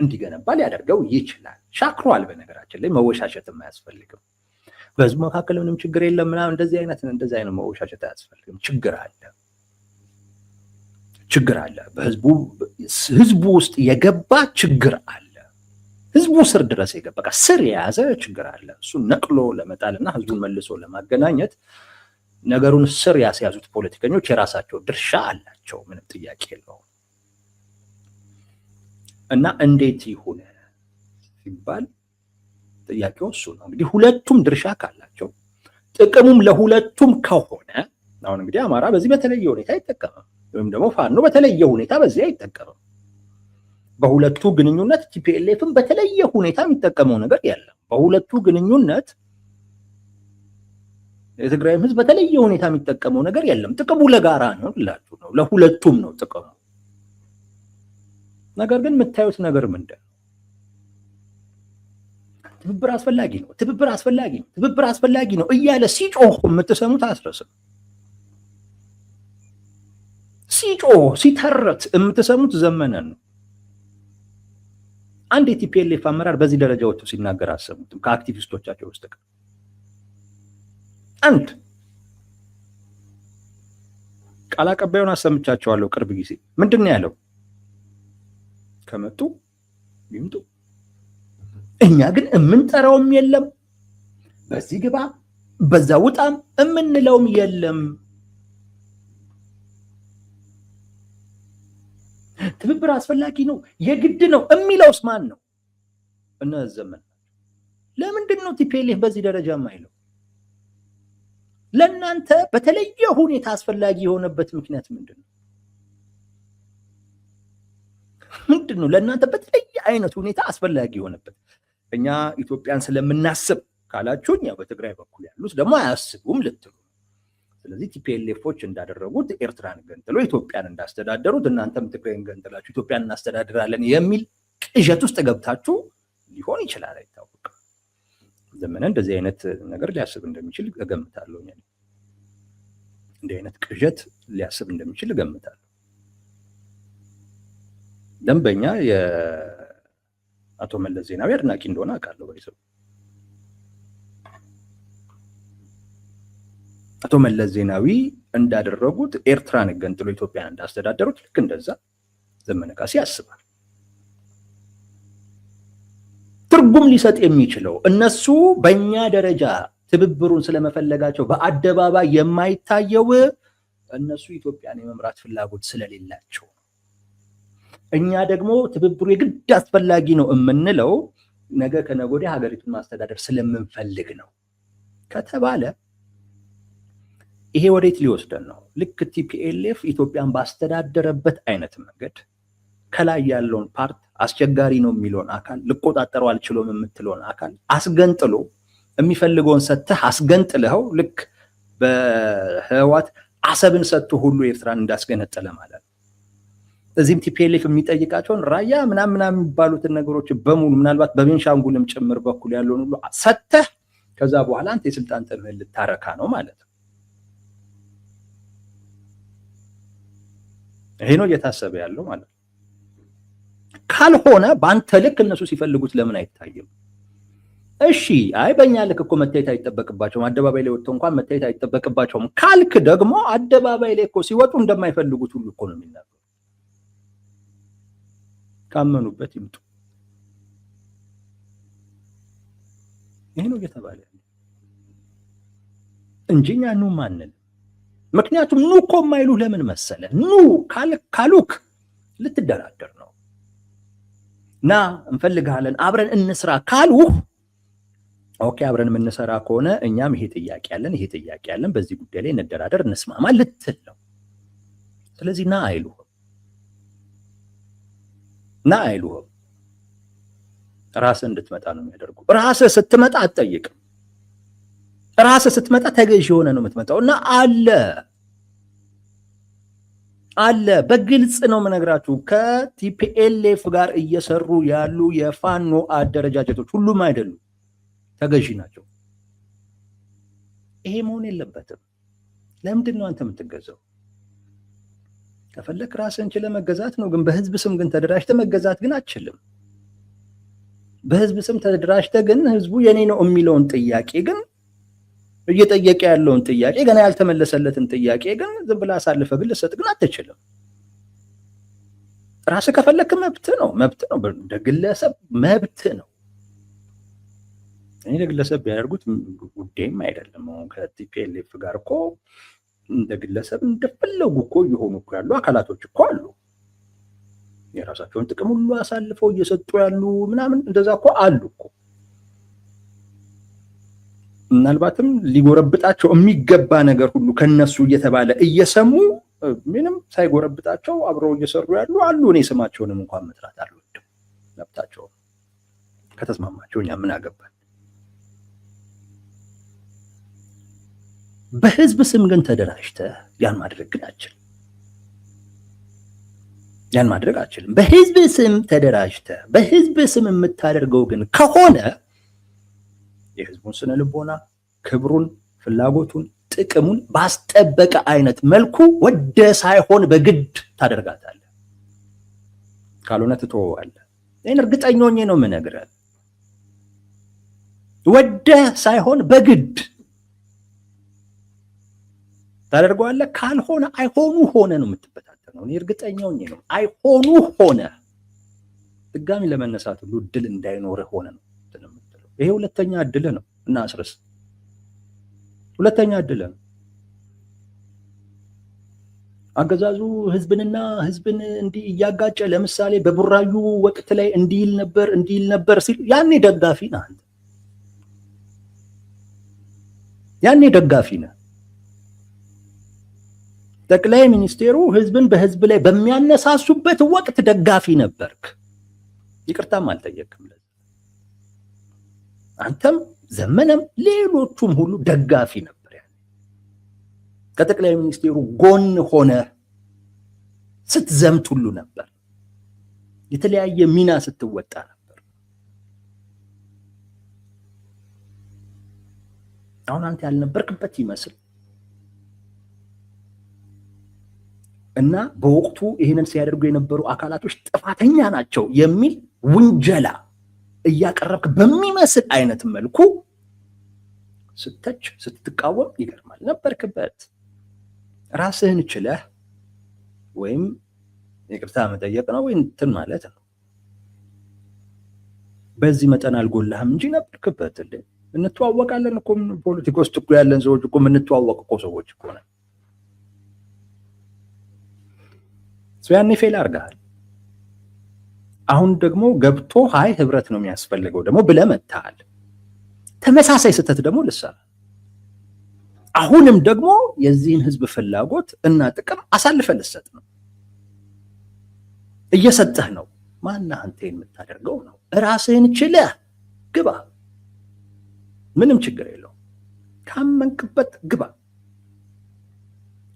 እንዲገነባ ሊያደርገው ይችላል። ሻክሯል። በነገራችን ላይ መወሻሸትም አያስፈልግም። በህዝቡ መካከል ምንም ችግር የለም ምናምን እንደዚህ አይነት መወሻሸት አያስፈልግም። ችግር አለ። ህዝቡ ውስጥ የገባ ችግር አለ። ህዝቡ ስር ድረስ የገባ ስር የያዘ ችግር አለ። እሱን ነቅሎ ለመጣልና ህዝቡን መልሶ ለማገናኘት ነገሩን ስር ያስያዙት ፖለቲከኞች የራሳቸው ድርሻ አላቸው። ምንም ጥያቄ የለውም። እና እንዴት ይሁን ሲባል ጥያቄው እሱ ነው። እንግዲህ ሁለቱም ድርሻ ካላቸው ጥቅሙም ለሁለቱም ከሆነ አሁን እንግዲህ አማራ በዚህ በተለየ ሁኔታ አይጠቀምም፣ ወይም ደግሞ ፋኖ በተለየ ሁኔታ በዚህ አይጠቀምም። በሁለቱ ግንኙነት ቲፒኤልኤፍም በተለየ ሁኔታ የሚጠቀመው ነገር የለም። በሁለቱ ግንኙነት የትግራይም ህዝብ በተለየ ሁኔታ የሚጠቀመው ነገር የለም። ጥቅሙ ለጋራ ነው ልላችሁ ነው፣ ለሁለቱም ነው ጥቅሙ። ነገር ግን የምታዩት ነገር ምንድን ነው? ትብብር አስፈላጊ ነው እያለ ሲጮህ የምትሰሙት አስረስም፣ ሲጮህ ሲተረት የምትሰሙት ዘመነን ነው። አንድ የቲፒኤልኤፍ አመራር በዚህ ደረጃ ወጥቶ ሲናገር አሰሙትም ከአክቲቪስቶቻቸው ውስጥ አንድ ቃል አቀባዩን አሰምቻቸዋለሁ ቅርብ ጊዜ። ምንድን ነው ያለው? ከመጡ ይምጡ፣ እኛ ግን የምንጠራውም የለም፣ በዚህ ግባ በዛ ውጣም የምንለውም የለም። ትብብር አስፈላጊ ነው የግድ ነው የሚለውስ ማን ነው? እነዚህ ዘመን። ለምንድን ነው ቲፒኤልኤፍ በዚህ ደረጃ የማይለው? ለእናንተ በተለየ ሁኔታ አስፈላጊ የሆነበት ምክንያት ምንድን ነው? ለእናንተ በተለየ አይነት ሁኔታ አስፈላጊ የሆነበት? እኛ ኢትዮጵያን ስለምናስብ ካላችሁኝ፣ ያው በትግራይ በኩል ያሉት ደግሞ አያስቡም ልትሉ። ስለዚህ ቲፒኤልኤፎች እንዳደረጉት ኤርትራን ገንጥሎ ኢትዮጵያን እንዳስተዳደሩት እናንተም ትግራይን ገንጥላችሁ ኢትዮጵያን እናስተዳድራለን የሚል ቅዠት ውስጥ ገብታችሁ ሊሆን ይችላል፣ አይታወቅም። ዘመነ እንደዚህ አይነት ነገር ሊያስብ እንደሚችል እገምታለሁ። እንዲህ አይነት ቅዠት ሊያስብ እንደሚችል እገምታለሁ። ደንበኛ የአቶ መለስ ዜናዊ አድናቂ እንደሆነ አውቃለሁ። ባይሰው አቶ መለስ ዜናዊ እንዳደረጉት ኤርትራን ገንጥሎ ኢትዮጵያን እንዳስተዳደሩት ልክ እንደዛ ዘመነ ካሴ ያስባል። ትርጉም ሊሰጥ የሚችለው እነሱ በእኛ ደረጃ ትብብሩን ስለመፈለጋቸው በአደባባይ የማይታየው እነሱ ኢትዮጵያን የመምራት ፍላጎት ስለሌላቸው፣ እኛ ደግሞ ትብብሩ የግድ አስፈላጊ ነው የምንለው ነገ ከነገ ወዲያ ሀገሪቱን ማስተዳደር ስለምንፈልግ ነው ከተባለ ይሄ ወዴት ሊወስደን ነው? ልክ ቲፒኤልኤፍ ኢትዮጵያን ባስተዳደረበት አይነት መንገድ ከላይ ያለውን ፓርት አስቸጋሪ ነው የሚለውን አካል ልቆጣጠረው አልችሎም የምትለውን አካል አስገንጥሎ የሚፈልገውን ሰጥተህ አስገንጥልኸው ልክ በህዋት አሰብን ሰጥቶ ሁሉ ኤርትራን እንዳስገነጠለ ማለት ነው። እዚህም ቲፒኤልኤፍ የሚጠይቃቸውን ራያ ምናምን የሚባሉትን ነገሮች በሙሉ ምናልባት በቤንሻንጉልም ጭምር በኩል ያለውን ሁሉ ሰተህ ከዛ በኋላ አንተ የስልጣን ጥምህን ልታረካ ነው ማለት ነው። ይሄ ነው እየታሰበ ያለው ማለት ነው። ካልሆነ በአንተ ልክ እነሱ ሲፈልጉት ለምን አይታይም? እሺ አይ በእኛ ልክ እኮ መታየት አይጠበቅባቸውም፣ አደባባይ ላይ ወጥተው እንኳን መታየት አይጠበቅባቸውም ካልክ ደግሞ አደባባይ ላይ እኮ ሲወጡ እንደማይፈልጉት ሁሉ እኮ ነው የሚናገሩ። ካመኑበት ይምጡ። ይሄ ነው እየተባለ እንጂ እኛ ኑ ማንል። ምክንያቱም ኑ እኮ የማይሉ ለምን መሰለ? ኑ ካሉክ ልትደራደር ነው። ና እንፈልግሃለን አብረን እንስራ ካሉ ኦኬ አብረን የምንሰራ ከሆነ እኛም ይሄ ጥያቄ ያለን በዚህ ጉዳይ ላይ እንደራደር እንስማማ ልትል ነው። ስለዚህ ና አይሉህም። ራስህ እንድትመጣ ነው የሚያደርጉ። ራስህ ስትመጣ አትጠይቅም። ራስህ ስትመጣ ተገዥ ሆነ ነው የምትመጣው። እና አለ በግልጽ ነው የምነግራችሁ። ከቲፒኤልኤፍ ጋር እየሰሩ ያሉ የፋኖ አደረጃጀቶች ሁሉም አይደሉም፣ ተገዢ ናቸው። ይሄ መሆን የለበትም። ለምንድን ነው አንተ የምትገዛው? ከፈለክ ራስህን ችለህ መገዛት ነው። ግን በህዝብ ስም ግን ተደራጅተህ መገዛት ግን አትችልም። በህዝብ ስም ተደራጅተህ ግን ህዝቡ የኔ ነው የሚለውን ጥያቄ ግን እየጠየቀ ያለውን ጥያቄ ገና ያልተመለሰለትን ጥያቄ ግን ዝም ብለህ አሳልፈህ ግን ልሰጥ ግን አትችልም። ራስህ ከፈለክ መብት ነው። እንደ ግለሰብ መብት ነው። እኔ ለግለሰብ ቢያደርጉት ጉዳይም አይደለም። ከቲፒኤልኤፍ ጋር እኮ እንደ ግለሰብ እንደፈለጉ እኮ እየሆኑ እኮ ያሉ አካላቶች እኮ አሉ። የራሳቸውን ጥቅም ሁሉ አሳልፈው እየሰጡ ያሉ ምናምን እንደዛ እኮ አሉ እኮ። ምናልባትም ሊጎረብጣቸው የሚገባ ነገር ሁሉ ከነሱ እየተባለ እየሰሙ ምንም ሳይጎረብጣቸው አብረው እየሰሩ ያሉ አሉ። እኔ ስማቸውንም እንኳን መጥራት አልወድም። መብታቸው ከተስማማቸው እኛ ምን አገባን? በህዝብ ስም ግን ተደራጅተህ ያን ማድረግ አችልም። በህዝብ ስም ተደራጅተህ በህዝብ ስም የምታደርገው ግን ከሆነ የህዝቡን ስነ ልቦና፣ ክብሩን፣ ፍላጎቱን፣ ጥቅሙን ባስጠበቀ አይነት መልኩ ወደ ሳይሆን በግድ ታደርጋታለህ። ካልሆነ ትተወዋለህ። ይህን እርግጠኛ ሆኜ ነው የምነግርህ። ወደ ሳይሆን በግድ ታደርገዋለህ። ካልሆነ አይሆኑ ሆነ ነው የምትበታተነው። እኔ እርግጠኛ ሆኜ ነው አይሆኑ ሆነ ድጋሚ ለመነሳት ሁሉ እድል እንዳይኖርህ ሆነ ነው የምትለው። ይሄ ሁለተኛ እድል ነው እና አስረስ ሁለተኛ እድል ነው። አገዛዙ ህዝብን እንዲህ እያጋጨ ለምሳሌ በቡራዩ ወቅት ላይ እንዲል ነበር ሲል ያኔ ደጋፊ ነህ አንተ። ያኔ ደጋፊ ነህ። ጠቅላይ ሚኒስቴሩ ህዝብን በህዝብ ላይ በሚያነሳሱበት ወቅት ደጋፊ ነበርክ። ይቅርታም አልጠየቅም። አንተም ዘመነም ሌሎቹም ሁሉ ደጋፊ ነበር። ያኔ ከጠቅላይ ሚኒስቴሩ ጎን ሆነ ስትዘምት ሁሉ ነበር። የተለያየ ሚና ስትወጣ ነበር። አሁን አንተ ያልነበርክበት ይመስል እና በወቅቱ ይህንን ሲያደርጉ የነበሩ አካላቶች ጥፋተኛ ናቸው የሚል ውንጀላ እያቀረብክ በሚመስል አይነት መልኩ ስተች ስትቃወም ይገርማል። ነበርክበት። ራስህን ችለህ ወይም ይቅርታ መጠየቅ ነው ወይ እንትን ማለት ነው። በዚህ መጠን አልጎላህም እንጂ ነበርክበት። እንተዋወቃለን እኮ ፖለቲካ ውስጥ እኮ ያለን ሰዎች እኮ የምንተዋወቅ እኮ ሰዎች እኮ ነን። ያኔ ፌል አድርገሃል። አሁን ደግሞ ገብቶ ሀይ ህብረት ነው የሚያስፈልገው ደግሞ ብለህ መጥተሃል። ተመሳሳይ ስህተት ደግሞ ልሰራ። አሁንም ደግሞ የዚህን ህዝብ ፍላጎት እና ጥቅም አሳልፈህ ልሰጥ ነው። እየሰጠህ ነው። ማነህ አንተ የምታደርገው ነው። ራስህን ችለህ ግባ። ምንም ችግር የለውም። ካመንክበት ግባ።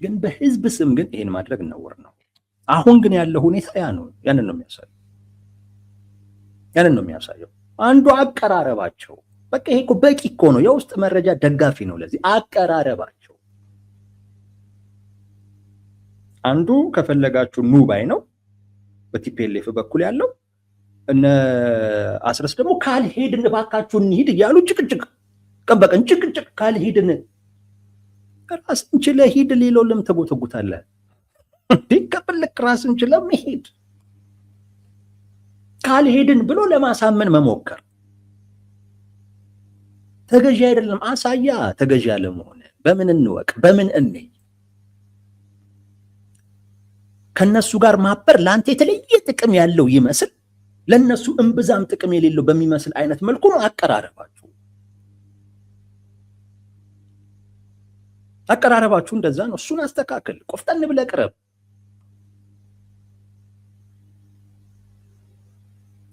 ግን በህዝብ ስም ግን ይሄን ማድረግ ነውር ነው። አሁን ግን ያለው ሁኔታ ያንን ነው የሚያሳየው። አንዱ አቀራረባቸው በቃ ይሄ እኮ በቂ እኮ ነው። የውስጥ መረጃ ደጋፊ ነው ለዚህ አቀራረባቸው። አንዱ ከፈለጋችሁ ኑ ባይ ነው በቲፒኤልኤፍ በኩል ያለው፣ እነ አስረስ ደግሞ ካልሄድን እባካችሁ እንሂድ እያሉ ጭቅጭቅ ቀን በቀን ጭቅጭቅ። ካልሄድን ራስን ችለህ ሂድ፣ ሌላው ለምን ተጎተጉታለህ? ከፈለክ ራስን ችለህ መሄድ። ካልሄድን ብሎ ለማሳመን መሞከር ተገዢ አይደለም። አሳያ ተገዢ ያለመሆን። በምን እንወቅ? በምን እንይ? ከነሱ ጋር ማበር ለአንተ የተለየ ጥቅም ያለው ይመስል ለነሱ እምብዛም ጥቅም የሌለው በሚመስል አይነት መልኩ ነው አቀራረባችሁ። እንደዛ ነው። እሱን አስተካክል። ቆፍጠን ብለህ ቅረብ።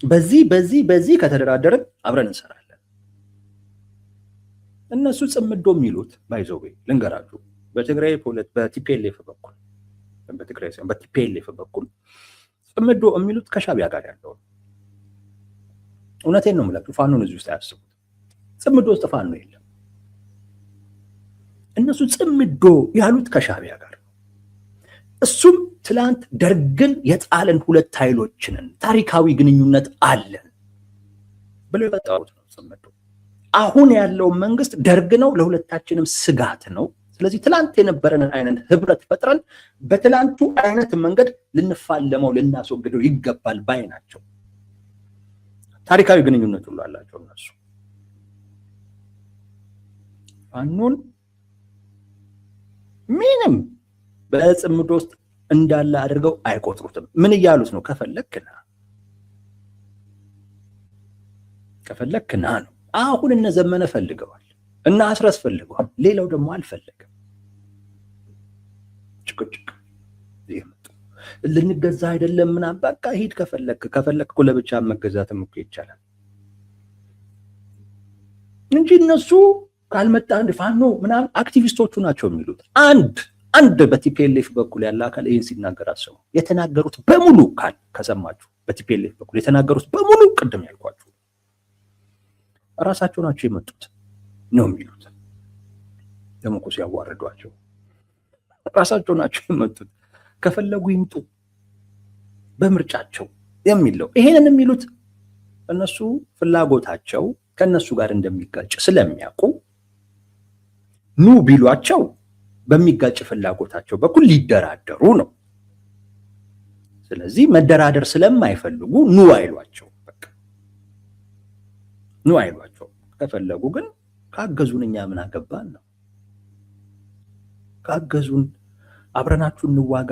በዚህ ከተደራደርን አብረን እንሰራለን። እነሱ ጽምዶ የሚሉት ባይዘው ልንገራችሁ፣ በትግራይ በቲፒኤልኤፍ በኩል በትግራይ ሳይሆን በቲፒኤልኤፍ በኩል ጽምዶ የሚሉት ከሻቢያ ጋር ያለው። እውነቴን ነው የምላችሁ። ፋኖን እዚህ ውስጥ አያስቡት። ጽምዶ ውስጥ ፋኖ የለም። እነሱ ጽምዶ ያሉት ከሻቢያ ጋር ነው። እሱም ትላንት ደርግን የጣለን ሁለት ኃይሎችንን ታሪካዊ ግንኙነት አለን ብለው የፈጠሩት ነው ጽምዶ። አሁን ያለው መንግስት ደርግ ነው፣ ለሁለታችንም ስጋት ነው። ስለዚህ ትላንት የነበረንን አይነት ህብረት ፈጥረን በትላንቱ አይነት መንገድ ልንፋለመው ልናስወግደው ይገባል ባይ ናቸው። ታሪካዊ ግንኙነት ሁሉ አላቸው እነሱ። ፋኖን ምንም በጽምዶ ውስጥ እንዳለ አድርገው አይቆጥሩትም። ምን እያሉት ነው? ከፈለክና ነው። አሁን እነ ዘመነ ፈልገዋል እና አስረስ ፈልገዋል። ሌላው ደግሞ አልፈለገም። ጭቅጭቅ ይመጡ ልንገዛ አይደለም ምናምን። በቃ ሂድ ከፈለክ እኮ ለብቻ መገዛትም እኮ ይቻላል እንጂ እነሱ ካልመጣ እንደ ፋኖ ምናምን አክቲቪስቶቹ ናቸው የሚሉት። አንድ በቲፒኤልኤፍ በኩል ያለ አካል ይህን ሲናገር አሰሙ። የተናገሩት በሙሉ ከሰማችሁ በቲፒኤልኤፍ በኩል የተናገሩት በሙሉ ቅድም ያልኳችሁ ራሳቸው ናቸው የመጡት ነው የሚሉት። ደግሞ እኮ ሲያዋርዷቸው ራሳቸው ናቸው የመጡት። ከፈለጉ ይምጡ በምርጫቸው የሚለው ይሄንን የሚሉት እነሱ ፍላጎታቸው ከነሱ ጋር እንደሚጋጭ ስለሚያውቁ ኑ ቢሏቸው በሚጋጭ ፍላጎታቸው በኩል ሊደራደሩ ነው። ስለዚህ መደራደር ስለማይፈልጉ ኑ አይሏቸው። በቃ ኑ አይሏቸው። ከፈለጉ ግን ካገዙን እኛ ምን አገባን ነው። ካገዙን አብረናችሁ እንዋጋ፣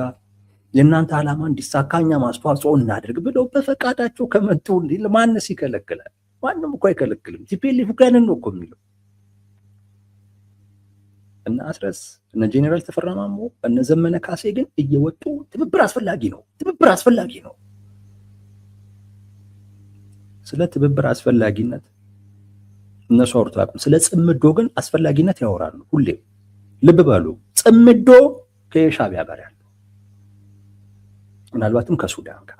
የእናንተ ዓላማ እንዲሳካ እኛ ማስተዋጽኦ እናድርግ ብለው በፈቃዳቸው ከመጡ ማንስ ይከለክላል? ማንም እኮ አይከለክልም። ቲፒኤልኤፍ ጋር ነው እኮ የሚለው። እነ አስረስ እነ ጄኔራል ተፈራ ማሞ እነ ዘመነ ካሴ ግን እየወጡ ትብብር አስፈላጊ ነው። ስለ ትብብር አስፈላጊነት እነሱ አውርተው አያውቁም። ስለ ጽምዶ ግን አስፈላጊነት ያወራሉ ሁሌ። ልብ በሉ፣ ጽምዶ ከሻቢያ ጋር ያለው ምናልባትም ከሱዳን ጋር፣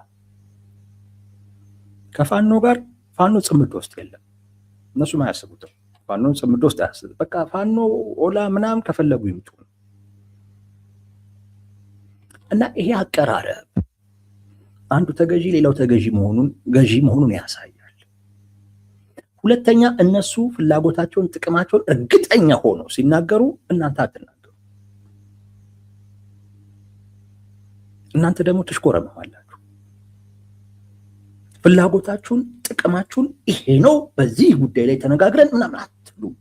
ከፋኖ ጋር ፋኖ ጽምዶ ውስጥ የለም። እነሱም አያስቡትም። ፋኖ ጽምዶ ውስጥ አያስቡት። በቃ ፋኖ ኦላ ምናምን ከፈለጉ ይምጡ እና ይሄ አቀራረብ አንዱ ተገዢ ሌላው ገዢ መሆኑን ያሳያል። ሁለተኛ እነሱ ፍላጎታቸውን ጥቅማቸውን እርግጠኛ ሆነው ሲናገሩ እናንተ አትናገሩ። እናንተ ደግሞ ትሽኮረመማላችሁ። ፍላጎታችሁን ጥቅማችሁን ይሄ ነው በዚህ ጉዳይ ላይ ተነጋግረን ምናምን አትሉም።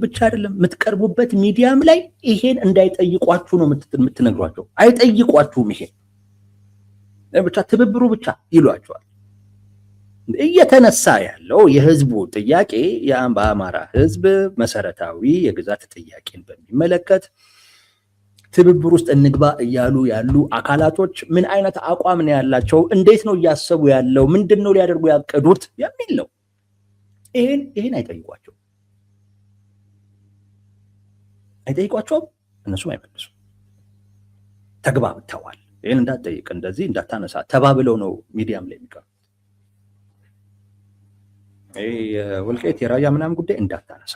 ብቻ አይደለም የምትቀርቡበት ሚዲያም ላይ ይሄን እንዳይጠይቋችሁ ነው የምትነግሯቸው። አይጠይቋችሁም። ይሄ ብቻ ትብብሩ ብቻ ይሏቸዋል። እየተነሳ ያለው የህዝቡ ጥያቄ በአማራ ህዝብ መሰረታዊ የግዛት ጥያቄን በሚመለከት ትብብር ውስጥ እንግባ እያሉ ያሉ አካላቶች ምን አይነት አቋም ነው ያላቸው? እንዴት ነው እያሰቡ ያለው? ምንድነው ሊያደርጉ ያቀዱት የሚል ነው። ይሄን አይጠይቋቸውም። እነሱም አይመልሱም። ተግባብተዋል። ይሄን እንዳትጠይቅ እንደዚህ እንዳታነሳ ተባብለው ነው ሚዲያም ላይ የሚቀርቡት። ወልቃይት የራያ ምናምን ጉዳይ እንዳታነሳ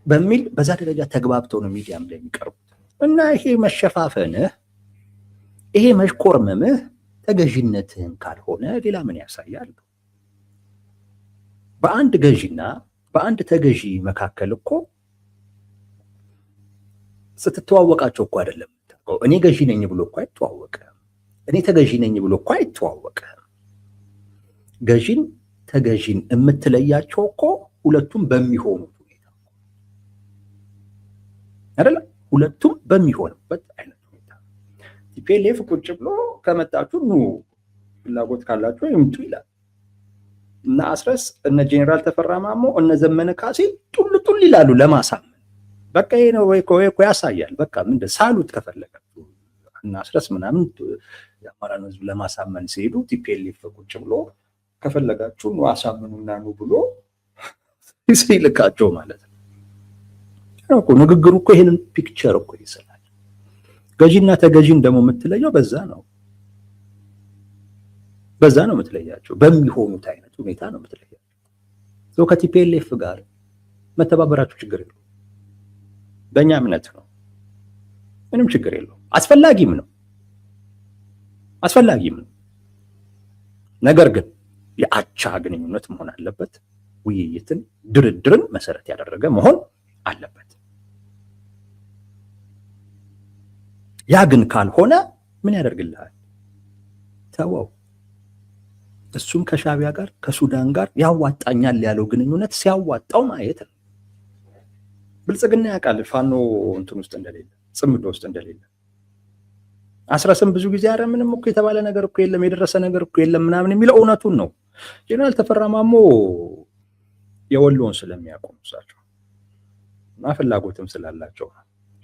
በሚል በዛ ደረጃ ተግባብተው ነው ሚዲያም ላይ የሚቀርቡት። እና ይሄ መሸፋፈንህ ይሄ መሽኮርመምህ ተገዥነትህን ካልሆነ ሌላ ምን ያሳያል? በአንድ ገዢና በአንድ ተገዢ መካከል እኮ ስትተዋወቃቸው እኮ አይደለም። እኔ ገዢ ነኝ ብሎ እኮ አይተዋወቅም። እኔ ተገዢ ነኝ ብሎ እኮ አይተዋወቅም። ገዢን ተገዢን የምትለያቸው እኮ ሁለቱም በሚሆኑት ሁኔታ አይደለ? ሁለቱም በሚሆኑበት አይነት ሁኔታ ቲፒኤልኤፍ ቁጭ ብሎ ከመጣችሁ ኑ ፍላጎት ካላችሁ ይምጡ ይላል። እና አስረስ እነ ጄኔራል ተፈራ ማሞ እነ ዘመነ ካሴ ጡል ጡል ይላሉ ለማሳመን። በቃ ይሄ ነው ወይ እኮ ያሳያል። በቃ ምንድን ሳሉት ከፈለጋችሁ እና አስረስ ምናምን የአማራን ህዝብ ለማሳመን ሲሄዱ ቲፒኤልኤፍ ቁጭ ብሎ ከፈለጋችሁ ነው አሳምኑና ነው ብሎ ይልካቸው ማለት ነው እኮ። ንግግሩ እኮ ይሄንን ፒክቸር እኮ ይስላል። ገዢና ተገዢን ደግሞ የምትለየው በዛ ነው የምትለያቸው። በሚሆኑት አይነት ሁኔታ ነው የምትለያቸው። ከቲፒኤልኤፍ ጋር መተባበራችሁ ችግር የለውም። በእኛ እምነት ነው፣ ምንም ችግር የለውም። አስፈላጊም ነው። ነገር ግን የአቻ ግንኙነት መሆን አለበት። ውይይትን፣ ድርድርን መሰረት ያደረገ መሆን አለበት። ያ ግን ካልሆነ ምን ያደርግልሃል? ተወው። እሱም ከሻቢያ ጋር ከሱዳን ጋር ያዋጣኛል ያለው ግንኙነት ሲያዋጣው ማየት ነው። ብልጽግና ያውቃል ፋኖ እንትን ውስጥ እንደሌለ፣ ጽምዶ ውስጥ እንደሌለ። አስረስም ብዙ ጊዜ አረ ምንም እኮ የተባለ ነገር እኮ የለም የደረሰ ነገር እኮ የለም ምናምን የሚለው እውነቱን ነው። ጄኔራል ተፈራ ማሞ የወሎን ስለሚያውቁ እሳቸው እና ፍላጎትም ስላላቸው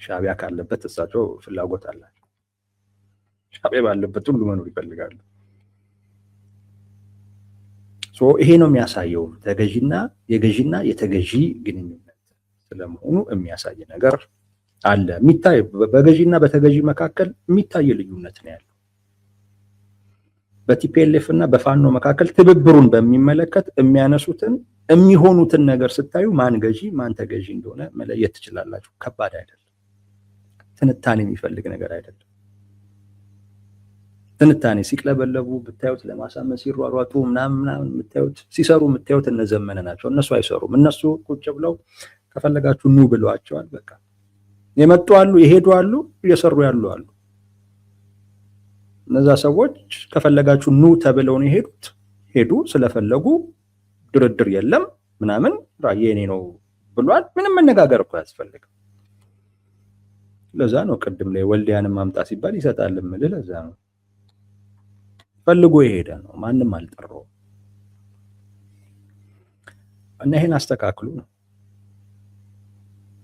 ሻቢያ ካለበት እሳቸው ፍላጎት አላቸው። ሻቢያ ባለበት ሁሉ መኖር ይፈልጋሉ። ይሄ ነው የሚያሳየው ተገዢና የገዢና የተገዢ ግንኙነት ስለመሆኑ የሚያሳይ ነገር አለ። የሚታይ በገዢና በተገዢ መካከል የሚታይ ልዩነት ነው ያለው። በቲፒኤልኤፍ እና በፋኖ መካከል ትብብሩን በሚመለከት የሚያነሱትን የሚሆኑትን ነገር ስታዩ ማን ገዢ ማን ተገዢ እንደሆነ መለየት ትችላላችሁ። ከባድ አይደለም። ትንታኔ የሚፈልግ ነገር አይደለም። ትንታኔ ሲቅለበለቡ ብታዩት፣ ለማሳመን ሲሯሯጡ ምናምን የምታዩት ሲሰሩ የምታዩት እነ ዘመነ ናቸው። እነሱ አይሰሩም። እነሱ ቁጭ ብለው ከፈለጋችሁ ኑ ብለዋቸዋል። በቃ የመጡ አሉ፣ የሄዱ አሉ፣ እየሰሩ ያሉ አሉ። እነዛ ሰዎች ከፈለጋችሁ ኑ ተብለው ነው የሄዱት። ሄዱ፣ ስለፈለጉ ድርድር የለም ምናምን ራዬ እኔ ነው ብሏል። ምንም መነጋገር እኮ ያስፈልጋል። ለዛ ነው ቅድም ላይ ወልዲያንም ማምጣ ሲባል ይሰጣል የምልህ ለዛ ነው። ፈልጎ የሄደ ነው፣ ማንም አልጠራውም። እና ይሄን አስተካክሉ ነው፣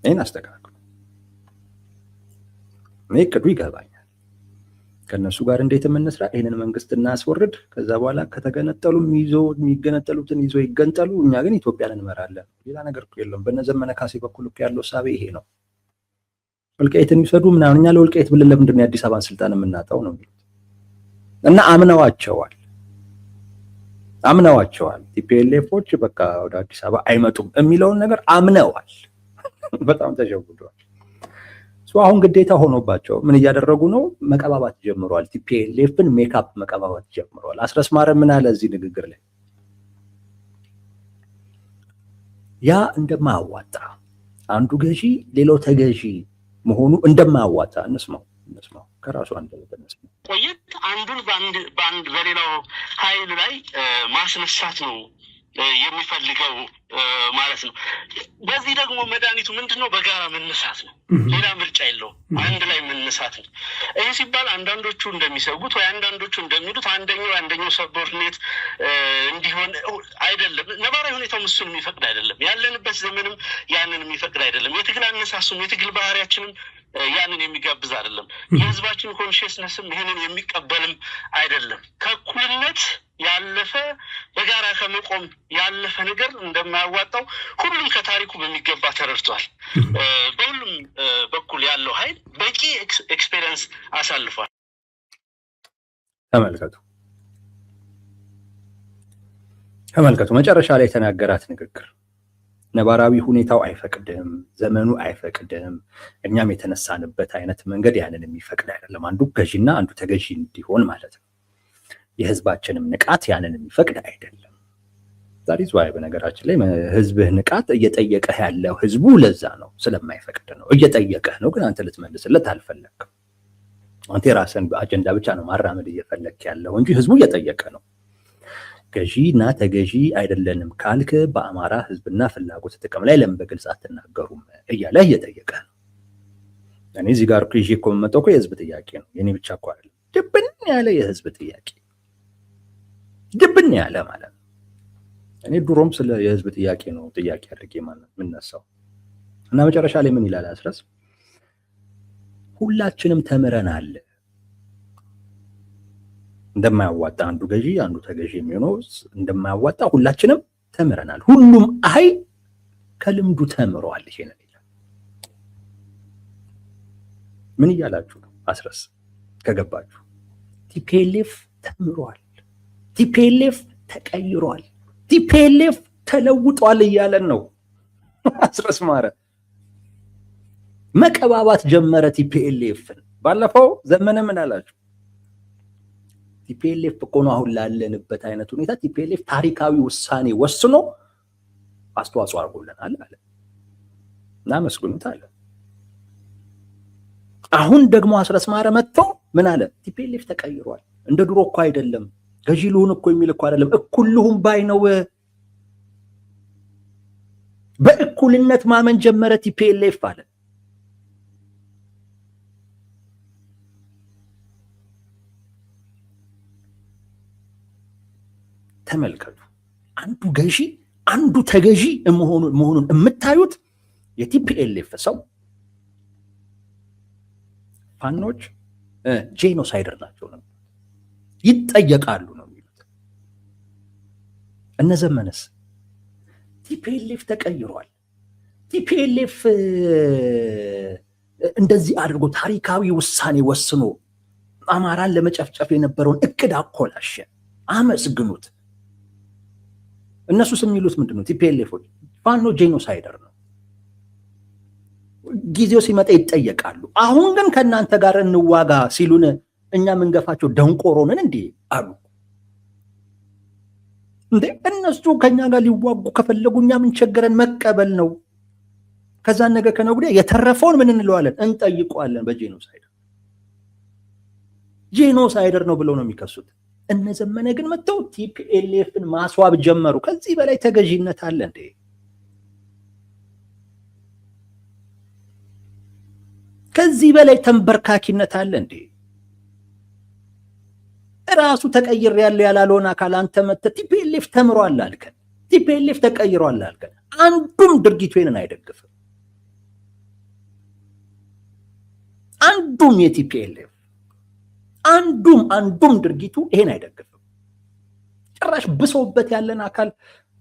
ይሄን አስተካክሉ። እኔ እቅዱ ይገባኛል። ከነሱ ጋር እንዴት የምንስራ፣ ይሄንን መንግስት እናስወርድ፣ ከዛ በኋላ ከተገነጠሉም የሚገነጠሉትን ይዞ ይገንጠሉ፣ እኛ ግን ኢትዮጵያን እንመራለን። ሌላ ነገር እኮ የለም። በነዘመነ ካሴ በኩል እኮ ያለው ሳቤ ይሄ ነው። ወልቃይትን ይውሰዱ ምናምን፣ እኛ ለወልቃይት ብለን ለምንድን ነው የአዲስ አበባን ስልጣን የምናጣው ነው የሚሉት። እና አምነዋቸዋል። ቲፒኤልኤፎች በቃ ወደ አዲስ አበባ አይመጡም የሚለውን ነገር አምነዋል። በጣም ተሸውደዋል። አሁን ግዴታ ሆኖባቸው ምን እያደረጉ ነው? መቀባባት ጀምረዋል። ቲፒኤልኤፍን ሜካፕ መቀባባት ጀምረዋል። አስረስ ማረ ምን አለ እዚህ ንግግር ላይ? ያ እንደማያዋጣ አንዱ ገዢ ሌላው ተገዢ መሆኑ እንደማያዋጣ እንስማው ከራሱ አንደበት እንስማው። ቆየት አንዱን በአንድ በሌላው ኃይል ላይ ማስነሳት ነው የሚፈልገው ማለት ነው። በዚህ ደግሞ መድኃኒቱ ምንድነው? በጋራ መነሳት ነው። ሌላ ምርጫ የለውም። አንድ ላይ መነሳት ነው። ይሄ ሲባል አንዳንዶቹ እንደሚሰጉት ወይ አንዳንዶቹ እንደሚሉት አንደኛው ሰቦርኔት እንዲሆን አይደለም። ነባራዊ ሁኔታው እሱን የሚፈቅድ አይደለም። ያለንበት ዘመንም ያንን የሚፈቅድ አይደለም። የትግል አነሳሱም የትግል ባህሪያችንም ያንን የሚጋብዝ አይደለም። የህዝባችን ኮንሽስነስም ይሄንን የሚቀበልም አይደለም። ከእኩልነት ያለፈ በጋራ ከመቆም ያለፈ ነገር እንደማያዋጣው ሁሉም ከታሪኩ በሚገባ ተረድቷል። በሁሉም በኩል ያለው ኃይል በቂ ኤክስፔሪየንስ አሳልፏል። ተመልከቱ መጨረሻ ላይ የተናገራት ንግግር ነባራዊ ሁኔታው አይፈቅድም፣ ዘመኑ አይፈቅድም፣ እኛም የተነሳንበት አይነት መንገድ ያንን የሚፈቅድ አይደለም። አንዱ ገዢና አንዱ ተገዢ እንዲሆን ማለት ነው። የህዝባችንም ንቃት ያንን የሚፈቅድ አይደለም። ዛሬ ዝዋይ በነገራችን ላይ ህዝብህ ንቃት እየጠየቀህ ያለው ህዝቡ ለዛ ነው፣ ስለማይፈቅድ ነው። እየጠየቀህ ነው፣ ግን አንተ ልትመልስለት አልፈለግም። አንተ የራስን አጀንዳ ብቻ ነው ማራመድ እየፈለክ ያለው እንጂ ህዝቡ እየጠየቀ ነው። ገዢና ተገዢ አይደለንም ካልክ በአማራ ህዝብና ፍላጎት ጥቅም ላይ ለምን በግልጽ አትናገሩም እያለ እየጠየቀ ነው። እኔ እዚህ ጋር እኮ ይዤ እኮ የምመጣው እኮ የህዝብ ጥያቄ ነው። የኔ ብቻ እኮ አይደለም፣ ድብን ያለ የህዝብ ጥያቄ፣ ድብን ያለ ማለት ነው። እኔ ድሮም ስለ የህዝብ ጥያቄ ነው ጥያቄ አድርጌ ማለት የምነሳው እና መጨረሻ ላይ ምን ይላል አስረስ? ሁላችንም ተምረናል እንደማያዋጣ አንዱ ገዢ አንዱ ተገዢ የሚሆነው እንደማያዋጣ ሁላችንም ተምረናል። ሁሉም አይ ከልምዱ ተምሯል። ይሄን ይላል። ምን እያላችሁ ነው? አስረስ ከገባችሁ ቲፒኤልኤፍ ተምሯል፣ ቲፒኤልኤፍ ተቀይሯል፣ ቲፒኤልኤፍ ተለውጧል እያለን ነው። አስረስ ማረ መቀባባት ጀመረ ቲፒኤልኤፍን። ባለፈው ዘመነ ምን አላችሁ? ቲፒኤልኤፍ እኮ ነው አሁን ላለንበት አይነት ሁኔታ ቲፒኤልኤፍ ታሪካዊ ውሳኔ ወስኖ አስተዋጽኦ አድርጎልናል አለ እና መስጉኑት አለ። አሁን ደግሞ አስረስ ማረ መጥቶ ምን አለ? ቲፒኤልኤፍ ተቀይሯል፣ እንደ ድሮ እኮ አይደለም፣ ገዢ ልሁን እኮ የሚል እኮ አይደለም፣ እኩል ልሁን ባይ ነው። በእኩልነት ማመን ጀመረ ቲፒኤልኤፍ አለ። ተመልከቱ፣ አንዱ ገዢ አንዱ ተገዢ መሆኑን የምታዩት የቲፒኤልኤፍ ሰው ፋኖች ጄኖሳይደር ናቸው ነው ይጠየቃሉ ነው የሚሉት። እነ ዘመነስ ቲፒኤልኤፍ ተቀይሯል፣ ቲፒኤልኤፍ እንደዚህ አድርጎ ታሪካዊ ውሳኔ ወስኖ አማራን ለመጨፍጨፍ የነበረውን እቅድ አኮላሸ፣ አመስግኑት። እነሱስ የሚሉት ምንድነው? ቲፒኤልኤፎች ፋኖ ጄኖሳይደር ነው፣ ጊዜው ሲመጣ ይጠየቃሉ። አሁን ግን ከእናንተ ጋር እንዋጋ ሲሉን እኛ ምንገፋቸው ደንቆሮንን እንዴ አሉ እንዴ? እነሱ ከኛ ጋር ሊዋጉ ከፈለጉ እኛ ምን ቸገረን? መቀበል ነው። ከዛ ነገ ከነገ ወዲያ የተረፈውን ምን እንለዋለን? እንጠይቀዋለን። በጄኖሳይደር ጄኖሳይደር ነው ብለው ነው የሚከሱት። እነ ዘመነ ግን መጥተው ቲፒኤልኤፍን ማስዋብ ጀመሩ። ከዚህ በላይ ተገዢነት አለ እንዴ? ከዚህ በላይ ተንበርካኪነት አለ እንዴ? ራሱ ተቀይር ያለው ያላለውን አካል አንተ መጥተህ ቲፒኤልኤፍ ተምሯል አልከን፣ ቲፒኤልኤፍ ተቀይሯል አልከን። አንዱም ድርጊቱ ይሄንን አይደግፍም። አንዱም የቲፒኤልኤፍ አንዱም ድርጊቱ ይሄን አይደግፍም። ጭራሽ ብሶበት ያለን አካል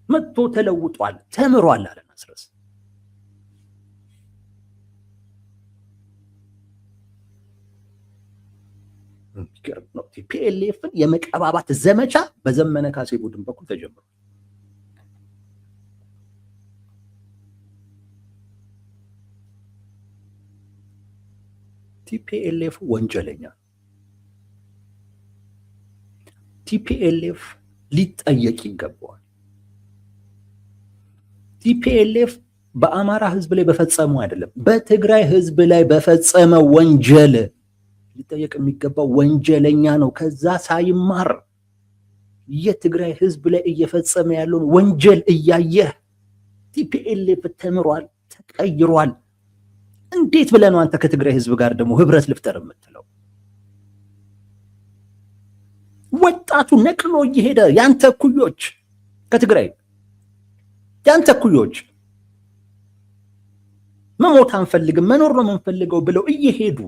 መጥቶ ተለውጧል ተምሯል አለን አስረስ። ነው ቲፒኤልኤፍን የመቀባባት ዘመቻ በዘመነ ካሴ ቡድን በኩል ተጀምሯል። ቲፒኤልኤፍ ወንጀለኛ፣ ቲፒኤልኤፍ ሊጠየቅ ይገባዋል። ቲፒኤልኤፍ በአማራ ህዝብ ላይ በፈጸመው አይደለም በትግራይ ህዝብ ላይ በፈጸመው ወንጀል ሊጠየቅ የሚገባው ወንጀለኛ ነው። ከዛ ሳይማር የትግራይ ህዝብ ላይ እየፈጸመ ያለውን ወንጀል እያየህ ቲፒኤልኤፍ ተምሯል ተቀይሯል። እንዴት ብለህ ነው አንተ ከትግራይ ህዝብ ጋር ደግሞ ህብረት ልፍጠር የምትለው? ወጣቱ ነቅሎ እየሄደ ያንተ እኩዮች ከትግራይ ያንተ እኩዮች መሞት አንፈልግም መኖር ነው የምንፈልገው ብለው እየሄዱ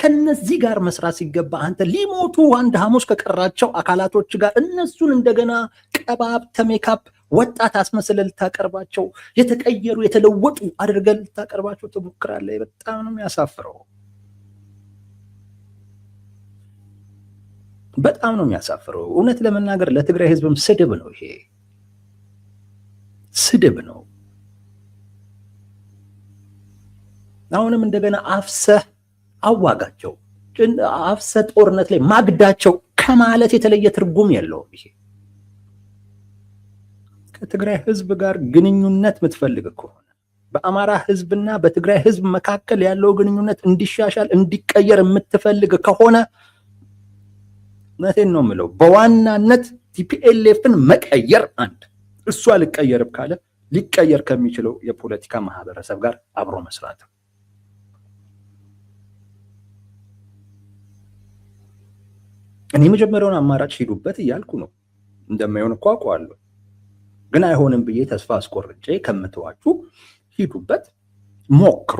ከነዚህ ጋር መስራት ሲገባ አንተ ሊሞቱ አንድ ሐሙስ ከቀራቸው አካላቶች ጋር እነሱን እንደገና ቀባብተ ሜካፕ ወጣት አስመስለህ ልታቀርባቸው የተቀየሩ የተለወጡ አድርገህ ልታቀርባቸው ትሞክራለህ። በጣም ነው የሚያሳፍረው። በጣም ነው የሚያሳፍረው። እውነት ለመናገር ለትግራይ ህዝብም ስድብ ነው ይሄ፣ ስድብ ነው። አሁንም እንደገና አፍሰህ አዋጋቸው፣ አፍሰህ ጦርነት ላይ ማግዳቸው ከማለት የተለየ ትርጉም የለውም ይሄ። ከትግራይ ህዝብ ጋር ግንኙነት የምትፈልግ ከሆነ በአማራ ህዝብና በትግራይ ህዝብ መካከል ያለው ግንኙነት እንዲሻሻል እንዲቀየር የምትፈልግ ከሆነ እውነቴን ነው የምለው፣ በዋናነት ቲፒኤልኤፍን መቀየር አንድ፣ እሱ አልቀየርም ካለ ሊቀየር ከሚችለው የፖለቲካ ማህበረሰብ ጋር አብሮ መስራት። እኔ መጀመሪያውን አማራጭ ሂዱበት እያልኩ ነው። እንደማይሆን እኮ አውቀዋለሁ፣ ግን አይሆንም ብዬ ተስፋ አስቆርጬ ከምትዋችሁ ሂዱበት፣ ሞክሩ።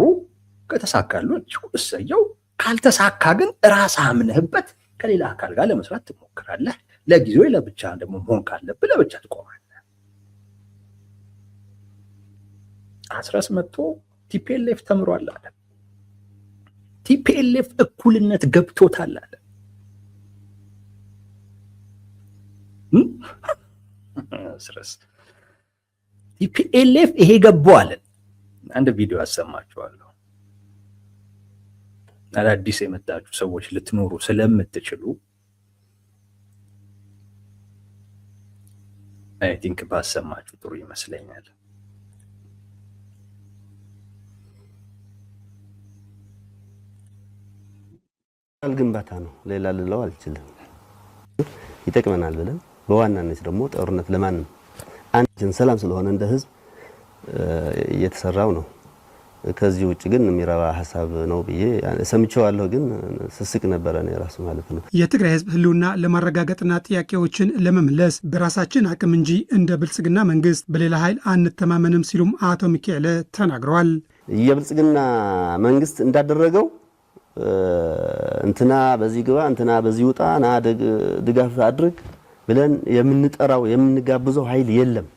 ከተሳካላችሁ እሰየው፣ ካልተሳካ ግን ራስ አምነህበት ከሌላ አካል ጋር ለመስራት ትሞክራለህ። ለጊዜው ለብቻ ደግሞ መሆን ካለብህ ለብቻ ትቆማለህ። አስረስ መጥቶ ቲፒኤልኤፍ ተምሯል አለ። ቲፒኤልኤፍ እኩልነት ገብቶታል አለ። አስረስ ቲፒኤልኤፍ ይሄ ገባው አለ። አንድ ቪዲዮ አሰማችኋለሁ። አዳዲስ የመጣችሁ ሰዎች ልትኖሩ ስለምትችሉ አይ ቲንክ ባሰማችሁ ጥሩ ይመስለኛል። ግንባታ ነው፣ ሌላ ልለው አልችልም። ይጠቅመናል ብለን በዋናነት ደግሞ ጦርነት ለማንም አንድን ሰላም ስለሆነ እንደ ህዝብ እየተሰራው ነው። ከዚህ ውጭ ግን የሚረባ ሐሳብ ነው ብዬ ሰምቼዋለሁ፣ ግን ስስቅ ነበረ ነው ራሱ ማለት ነው። የትግራይ ህዝብ ህልውና ለማረጋገጥና ጥያቄዎችን ለመመለስ በራሳችን አቅም እንጂ እንደ ብልጽግና መንግስት በሌላ ኃይል አንተማመንም ሲሉም አቶ ሚካኤል ተናግረዋል። የብልጽግና መንግስት እንዳደረገው እንትና በዚህ ግባ እንትና በዚህ ውጣ ና ድጋፍ አድርግ ብለን የምንጠራው የምንጋብዘው ኃይል የለም።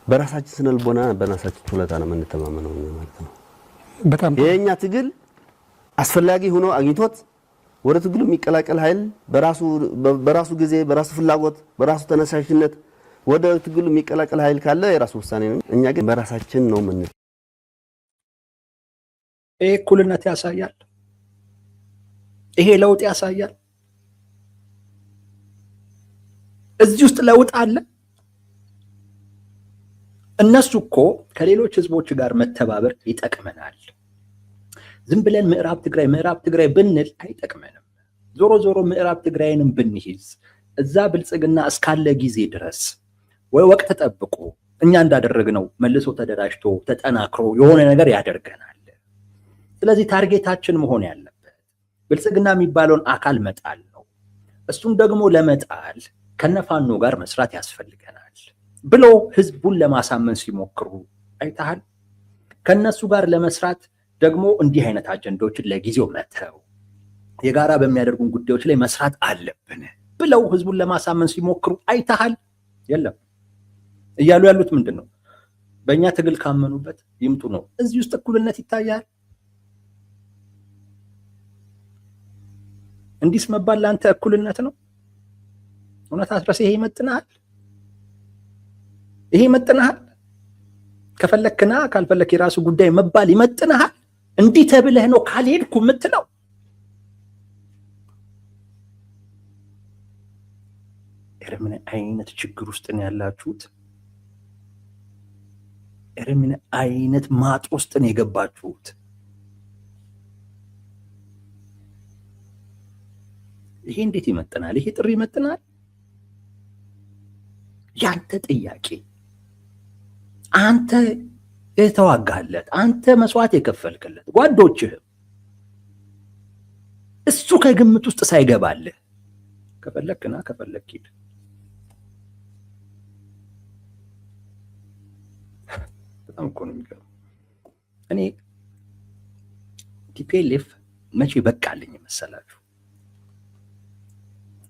በራሳችን ስነልቦና በራሳችን ችሎታ ነው የምንተማመነው ማለት ነው። በጣም የኛ ትግል አስፈላጊ ሆኖ አግኝቶት ወደ ትግሉ የሚቀላቀል ኃይል በራሱ ጊዜ በራሱ ፍላጎት በራሱ ተነሳሽነት ወደ ትግሉ የሚቀላቀል ኃይል ካለ የራሱ ውሳኔ ነው። እኛ ግን በራሳችን ነው ምን ይሄ እኩልነት ያሳያል። ይሄ ለውጥ ያሳያል። እዚህ ውስጥ ለውጥ አለ። እነሱ እኮ ከሌሎች ህዝቦች ጋር መተባበር ይጠቅመናል። ዝም ብለን ምዕራብ ትግራይ ብንል አይጠቅመንም። ዞሮ ዞሮ ምዕራብ ትግራይንም ብንይዝ እዛ ብልጽግና እስካለ ጊዜ ድረስ ወይ ወቅት ተጠብቆ እኛ እንዳደረግነው መልሶ ተደራጅቶ ተጠናክሮ የሆነ ነገር ያደርገናል። ስለዚህ ታርጌታችን መሆን ያለበት ብልጽግና የሚባለውን አካል መጣል ነው። እሱም ደግሞ ለመጣል ከነፋኖ ጋር መስራት ያስፈልገናል ብሎ ህዝቡን ለማሳመን ሲሞክሩ አይተሃል። ከነሱ ጋር ለመስራት ደግሞ እንዲህ አይነት አጀንዳዎችን ለጊዜው መተው፣ የጋራ በሚያደርጉን ጉዳዮች ላይ መስራት አለብን ብለው ህዝቡን ለማሳመን ሲሞክሩ አይተሃል። የለም እያሉ ያሉት ምንድን ነው? በእኛ ትግል ካመኑበት ይምጡ ነው። እዚህ ውስጥ እኩልነት ይታያል። እንዲስ መባል ለአንተ እኩልነት ነው? እውነት አስረስ ይሄ ይመጥናል? ይሄ ይመጥናል? ከፈለክና ካልፈለክ የራሱ ጉዳይ መባል ይመጥናል? እንዲህ ተብለህ ነው ካልሄድኩ የምትለው? ምን አይነት ችግር ውስጥ ነው ያላችሁት? ምን አይነት ማጥ ውስጥ ነው የገባችሁት? ይሄ እንዴት ይመጥናል? ይሄ ጥሪ ይመጥናል? ያንተ ጥያቄ፣ አንተ የተዋጋለት፣ አንተ መስዋዕት የከፈልክለት ጓዶችህም እሱ ከግምት ውስጥ ሳይገባልህ ከፈለክና ከፈለክ ሂድ። በጣም እኮ ነው የሚገርመው። እኔ ቲፒኤልኤፍ መቼ በቃልኝ መሰላችሁ?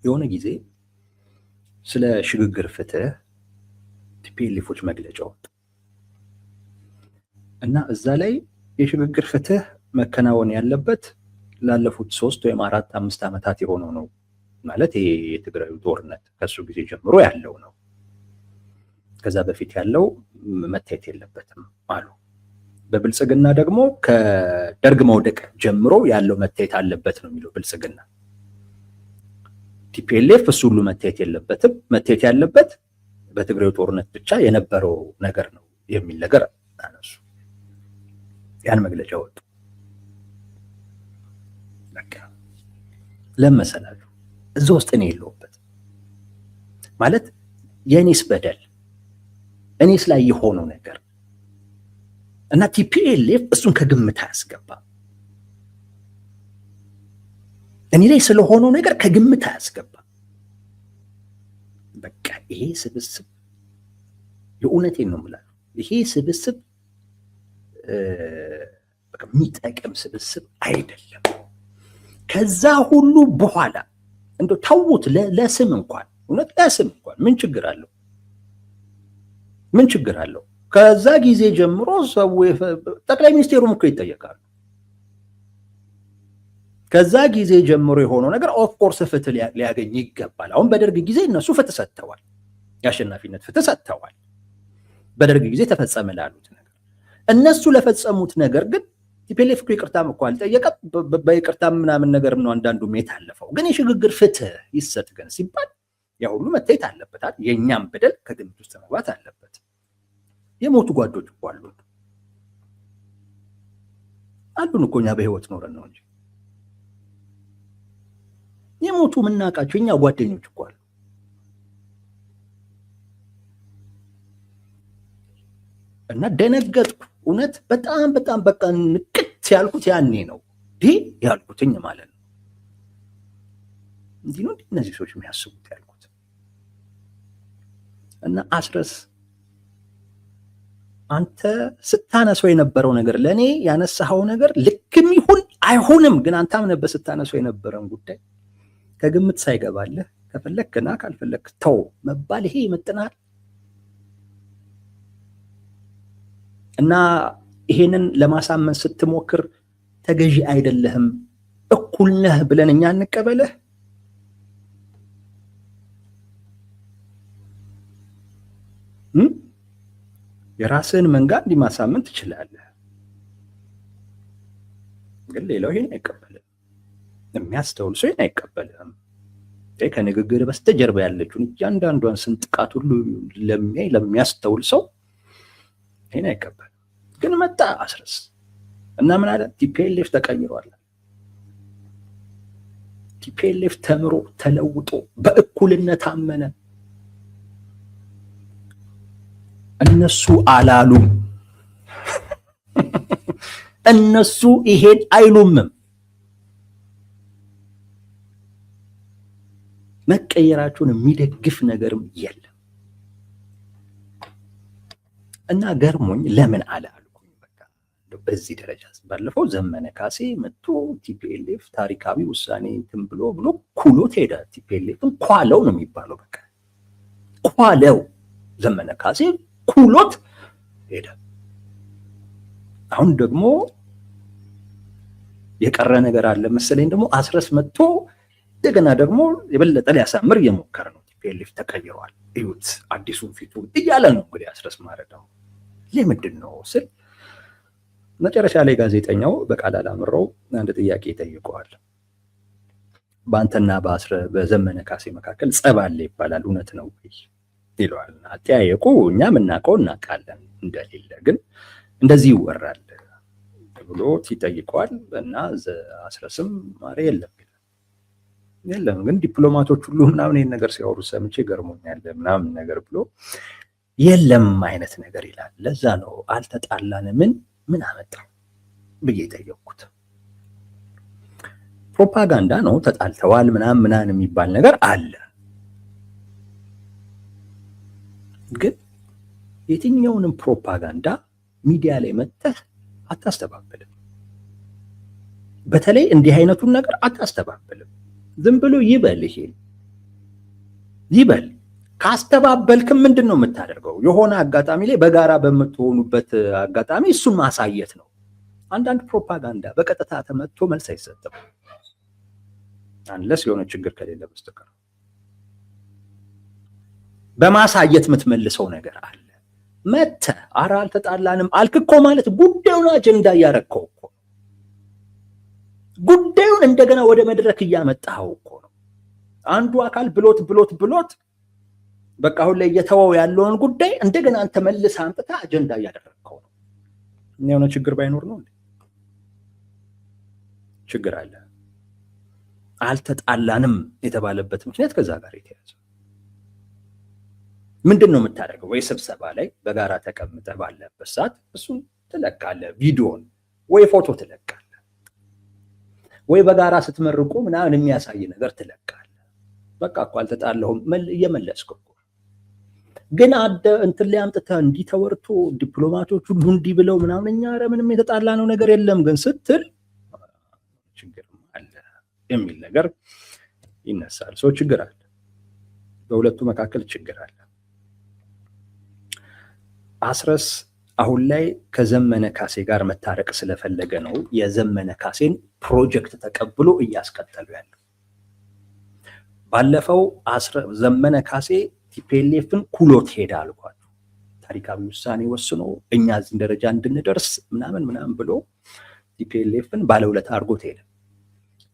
የሆነ ጊዜ ስለ ሽግግር ፍትህ ቲፒኤልኤፎች መግለጫ ወጡ እና እዛ ላይ የሽግግር ፍትህ መከናወን ያለበት ላለፉት 3 ወይም 4 5 ዓመታት የሆነው ነው ማለት ይሄ የትግራዩ ጦርነት ከሱ ጊዜ ጀምሮ ያለው ነው። ከዛ በፊት ያለው መታየት የለበትም አሉ። በብልጽግና ደግሞ ከደርግ መውደቅ ጀምሮ ያለው መታየት አለበት ነው የሚለው ብልጽግና። ቲፒኤልኤፍ እሱ ሁሉ መታየት የለበትም፣ መታየት ያለበት በትግራዩ ጦርነት ብቻ የነበረው ነገር ነው የሚል ነገር አነሱ። ያን መግለጫ ወጡ። በቃ ለመሰላችሁ እዛ ውስጥ እኔ የለሁበት ማለት የኔስ በደል እኔስ ላይ የሆነው ነገር እና ቲፒኤልኤፍ እሱን ከግምት አያስገባም። እኔ ላይ ስለሆነው ነገር ከግምት አያስገባም። በቃ ይሄ ስብስብ የእውነቴን ነው የምላለው፣ ይሄ ስብስብ በቃ የሚጠቅም ስብስብ አይደለም። ከዛ ሁሉ በኋላ እንደው ተውት፣ ለስም እንኳን እውነት ለስም እንኳን ምን ችግር አለው? ምን ችግር አለው? ከዛ ጊዜ ጀምሮ ሰው ጠቅላይ ሚኒስቴሩም እኮ ይጠየቃሉ። ከዛ ጊዜ ጀምሮ የሆነው ነገር ኦፍኮርስ ፍትህ ሊያገኝ ይገባል። አሁን በደርግ ጊዜ እነሱ ፍትህ ሰጥተዋል፣ የአሸናፊነት ፍትህ ሰጥተዋል። በደርግ ጊዜ ተፈጸመ ላሉት ነገር እነሱ ለፈጸሙት ነገር ግን ቲፒኤልኤፍ እኮ ይቅርታም እኮ አልጠየቀም። በይቅርታም ምናምን ነገር ነው አንዳንዱ የታለፈው። ግን የሽግግር ፍትህ ይሰጥ ግን ሲባል ያ ሁሉ መታየት አለበታል። የእኛም በደል ከግምት ውስጥ መግባት አለበት። የሞቱ ጓዶች እኮ አሉን እኮ እኛ በህይወት ኖረን ነው እንጂ የሞቱ የምናውቃቸው እኛ ጓደኞች እኮ አሉ። እና ደነገጥኩ። እውነት በጣም በጣም በቃ ንቅት ያልኩት ያኔ ነው ያልኩትኝ ማለት ነው። እንዲህ ነው እነዚህ ሰዎች የሚያስቡት ያልኩት። እና አስረስ አንተ ስታነሰው የነበረው ነገር ለእኔ ያነሳኸው ነገር ልክም ይሁን አይሁንም፣ ግን አንተ አምነበት ስታነሰው የነበረውን ጉዳይ ከግምት ሳይገባልህ ከፈለክና ካልፈለክ ተው መባል ይሄ ይመጥናል? እና ይሄንን ለማሳመን ስትሞክር ተገዢ አይደለህም እኩል ነህ ብለን እኛ እንቀበልህ? የራስህን መንጋ እንዲማሳመን ትችላለህ፣ ግን ሌላው ይሄን አይቀበልም። የሚያስተውል ሰው ይሄን አይቀበልም። ከንግግር በስተጀርባ ያለችውን እያንዳንዷን ስንጥቃት ሁሉ ለሚያስተውል ሰው ይሄን አይቀበልም። ግን መጣ አስረስ እና ምን አለ? ቲፒኤልኤፍ ተቀይሯል። ቲፒኤልኤፍ ተምሮ ተለውጦ በእኩልነት አመነ። እነሱ አላሉም። እነሱ ይሄን አይሉምም። መቀየራቸውን የሚደግፍ ነገርም የለም። እና ገርሞኝ ለምን አለ አልኩኝ። በቃ በዚህ ደረጃ ባለፈው ዘመነ ካሴ መጥቶ ቲፒኤልኤፍ ታሪካዊ ውሳኔ እንትን ብሎ ኩሎት ሄደ። ቲፒኤልኤፍን ኳለው ነው የሚባለው። በቃ ኳለው ዘመነ ካሴ ኩሎት ሄደ። አሁን ደግሞ የቀረ ነገር አለ መሰለኝ። ደግሞ አስረስ መጥቶ እንደገና ደግሞ የበለጠ ሊያሳምር እየሞከረ ነው። ቲፒኤልኤፍ ተቀይሯል፣ እዩት አዲሱን ፊቱን እያለ ነው እንግዲህ አስረስ ማረዳው። ለምንድን ነው ስል መጨረሻ ላይ ጋዜጠኛው በቃል አላምረው አንድ ጥያቄ ይጠይቀዋል። በአንተና በዘመነ ካሴ መካከል ጸብ አለ ይባላል፣ እውነት ነው ወይ ይለዋል። አጠያየቁ እኛ የምናውቀው እናውቃለን፣ እንደሌለ ግን እንደዚህ ይወራል ብሎ ይጠይቀዋል። እና አስረስም ማረ የለም ግን ዲፕሎማቶች ሁሉ ምናምን ይሄን ነገር ሲያወሩ ሰምቼ ገርሞኛል ምናምን ነገር ብሎ የለም አይነት ነገር ይላል። ለዛ ነው አልተጣላን ምን አመጣው ብዬ ጠየቅኩት። ፕሮፓጋንዳ ነው ተጣልተዋል ምናምን የሚባል ነገር አለ። ግን የትኛውንም ፕሮፓጋንዳ ሚዲያ ላይ መጥተህ አታስተባብልም። በተለይ እንዲህ አይነቱን ነገር አታስተባበልም። ዝም ብሎ ይበል ይበል። ካስተባበልክም ምንድን ነው የምታደርገው? የሆነ አጋጣሚ ላይ በጋራ በምትሆኑበት አጋጣሚ እሱን ማሳየት ነው። አንዳንድ ፕሮፓጋንዳ በቀጥታ ተመቶ መልስ አይሰጥም አንለስ የሆነ ችግር ከሌለ በስተቀር። በማሳየት የምትመልሰው ነገር አለ። መተ ኧረ አልተጣላንም አልክ እኮ ማለት ጉዳዩን አጀንዳ እያረከው እኮ ጉዳዩን እንደገና ወደ መድረክ እያመጣው እኮ ነው። አንዱ አካል ብሎት በቃ አሁን ላይ እየተወው ያለውን ጉዳይ እንደገና አንተ መልሰህ አምጥታ አጀንዳ እያደረከው ነው። የሆነ ችግር ባይኖር ነው እንዴ? ችግር አለ። አልተጣላንም የተባለበት ምክንያት ከዛ ጋር የተያዘ ምንድን ነው የምታደርገው? ወይ ስብሰባ ላይ በጋራ ተቀምጠህ ባለበት ሰዓት እሱን ትለቃለህ፣ ቪዲዮን ወይ ፎቶ ትለቃለህ፣ ወይ በጋራ ስትመርቁ ምናምን የሚያሳይ ነገር ትለቃለህ። በቃ እኮ አልተጣላሁም እየመለስክ እኮ። ግን እንትን ላይ አምጥተህ እንዲህ ተወርቶ ዲፕሎማቶች ሁሉ እንዲህ ብለው ምናምን እኛ ኧረ ምንም የተጣላነው ነገር የለም ግን ስትል ችግር አለ የሚል ነገር ይነሳል። ሰው ችግር አለ፣ በሁለቱ መካከል ችግር አለ። አስረስ አሁን ላይ ከዘመነ ካሴ ጋር መታረቅ ስለፈለገ ነው የዘመነ ካሴን ፕሮጀክት ተቀብሎ እያስቀጠሉ ያለው። ባለፈው ዘመነ ካሴ ቲፒኤልኤፍን ኩሎት ሄዳ አልኳቸው። ታሪካዊ ውሳኔ ወስኖ እኛ እዚህ ደረጃ እንድንደርስ ምናምን ብሎ ቲፒኤልኤፍን ባለውለታ አድርጎት ሄደ።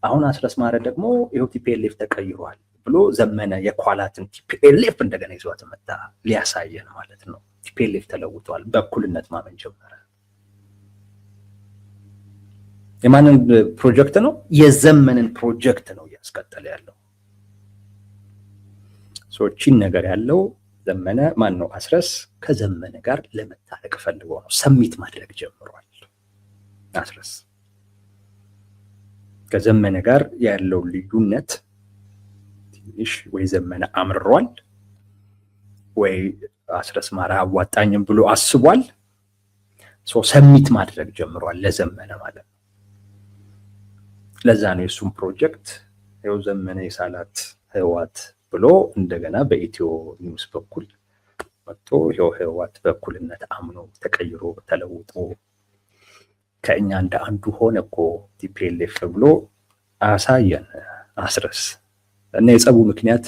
አሁን አስረስ ማረ ደግሞ ይኸው ቲፒኤልኤፍ ተቀይሯል ብሎ ዘመነ የኳላትን ቲፒኤልኤፍ እንደገና ይዟት መጣ። ሊያሳየን ማለት ነው ቲፒኤልኤፍ ተለውጧል፣ በእኩልነት ማመን ጀመረ። የማንን ፕሮጀክት ነው? የዘመንን ፕሮጀክት ነው እያስቀጠለ ያለው። ሶቺን ነገር ያለው ዘመነ ማን ነው? አስረስ ከዘመነ ጋር ለመታረቅ ፈልጎ ነው። ሰሚት ማድረግ ጀምሯል። አስረስ ከዘመነ ጋር ያለው ልዩነት ትንሽ ወይ ዘመነ አምርሯል ወይ አስረስ ማራ አዋጣኝም ብሎ አስቧል። ሰሚት ማድረግ ጀምሯል ለዘመነ ማለት ነው። ለዛ ነው የሱም ፕሮጀክት ይኸው ዘመነ የሳላት ህዋት ብሎ እንደገና በኢትዮ ኒውስ በኩል መጥቶ ይኸው ህዋት በእኩልነት አምኖ ተቀይሮ ተለውጦ ከእኛ እንደ አንዱ ሆነ እኮ ቲፒኤልኤፍ ብሎ አሳየን አስረስ። እና የጸቡ ምክንያት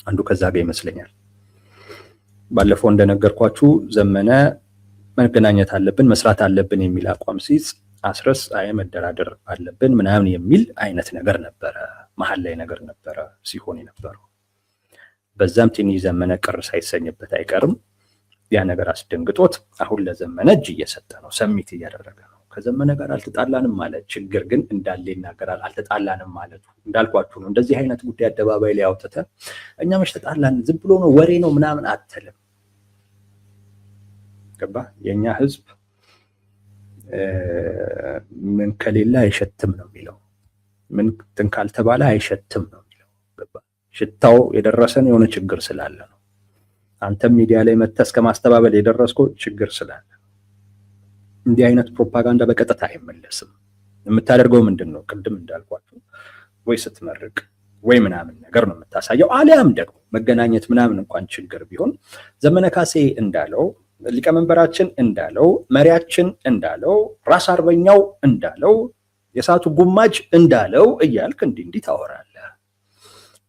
አንዱ ከዛ ጋር ይመስለኛል። ባለፈው እንደነገርኳችሁ ዘመነ መገናኘት አለብን መስራት አለብን የሚል አቋም ሲይዝ አስረስ አይ መደራደር አለብን ምናምን የሚል አይነት ነገር ነበረ፣ መሀል ላይ ነገር ነበረ ሲሆን የነበረው። በዛም ትንሽ ዘመነ ቅር ሳይሰኝበት አይቀርም። ያ ነገር አስደንግጦት አሁን ለዘመነ እጅ እየሰጠ ነው፣ ሰሚት እያደረገ ነው። ከዘመነ ጋር አልተጣላንም ማለት ችግር ግን እንዳለ ይናገራል። አልተጣላንም ማለቱ እንዳልኳችሁ ነው። እንደዚህ አይነት ጉዳይ አደባባይ ላይ አውጥተህ እኛ መች ተጣላን ዝም ብሎ ነው ወሬ ነው ምናምን አትልም። ገባ? የኛ ህዝብ ምን ከሌለ አይሸትም ነው የሚለው። ምን እንትን ካልተባለ አይሸትም ነው የሚለው። ገባ? ሽታው የደረሰን የሆነ ችግር ስላለ ነው። አንተም ሚዲያ ላይ መተህ እስከ ማስተባበል የደረስከው ችግር ስላለ። እንዲህ አይነት ፕሮፓጋንዳ በቀጥታ አይመለስም። የምታደርገው ምንድን ነው? ቅድም እንዳልኳችሁ ወይ ስትመርቅ ወይ ምናምን ነገር ነው የምታሳየው። አሊያም ደግሞ መገናኘት ምናምን እንኳን ችግር ቢሆን ዘመነ ካሴ እንዳለው፣ ሊቀመንበራችን እንዳለው፣ መሪያችን እንዳለው፣ ራስ አርበኛው እንዳለው፣ የሰዓቱ ጉማጅ እንዳለው እያልክ እንዲህ ታወራለህ።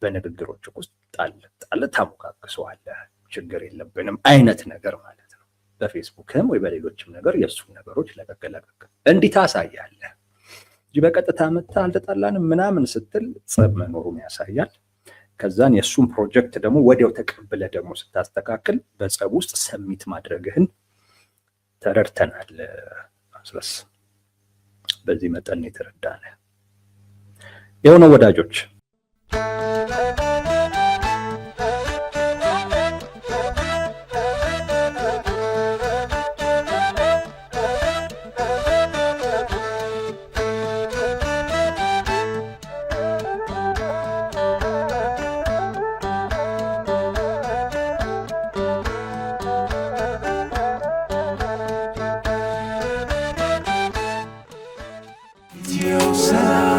በንግግሮች ውስጥ ጣል ታሞካክሰዋለህ። ችግር የለብንም አይነት ነገር ማለት ነው። በፌስቡክም ወይ በሌሎችም ነገር የእሱን ነገሮች ለቀቅ እንዲህ ታሳያለህ እንጂ በቀጥታ መጥተህ አልተጣላንም ምናምን ስትል ጸብ መኖሩን ያሳያል። ከዛን የእሱን ፕሮጀክት ደግሞ ወዲያው ተቀብለ ደግሞ ስታስተካክል በጸብ ውስጥ ሰሚት ማድረግህን ተረድተናል አስረስ። በዚህ መጠን የተረዳነ የሆነ ወዳጆች ኢትዮ ሰላም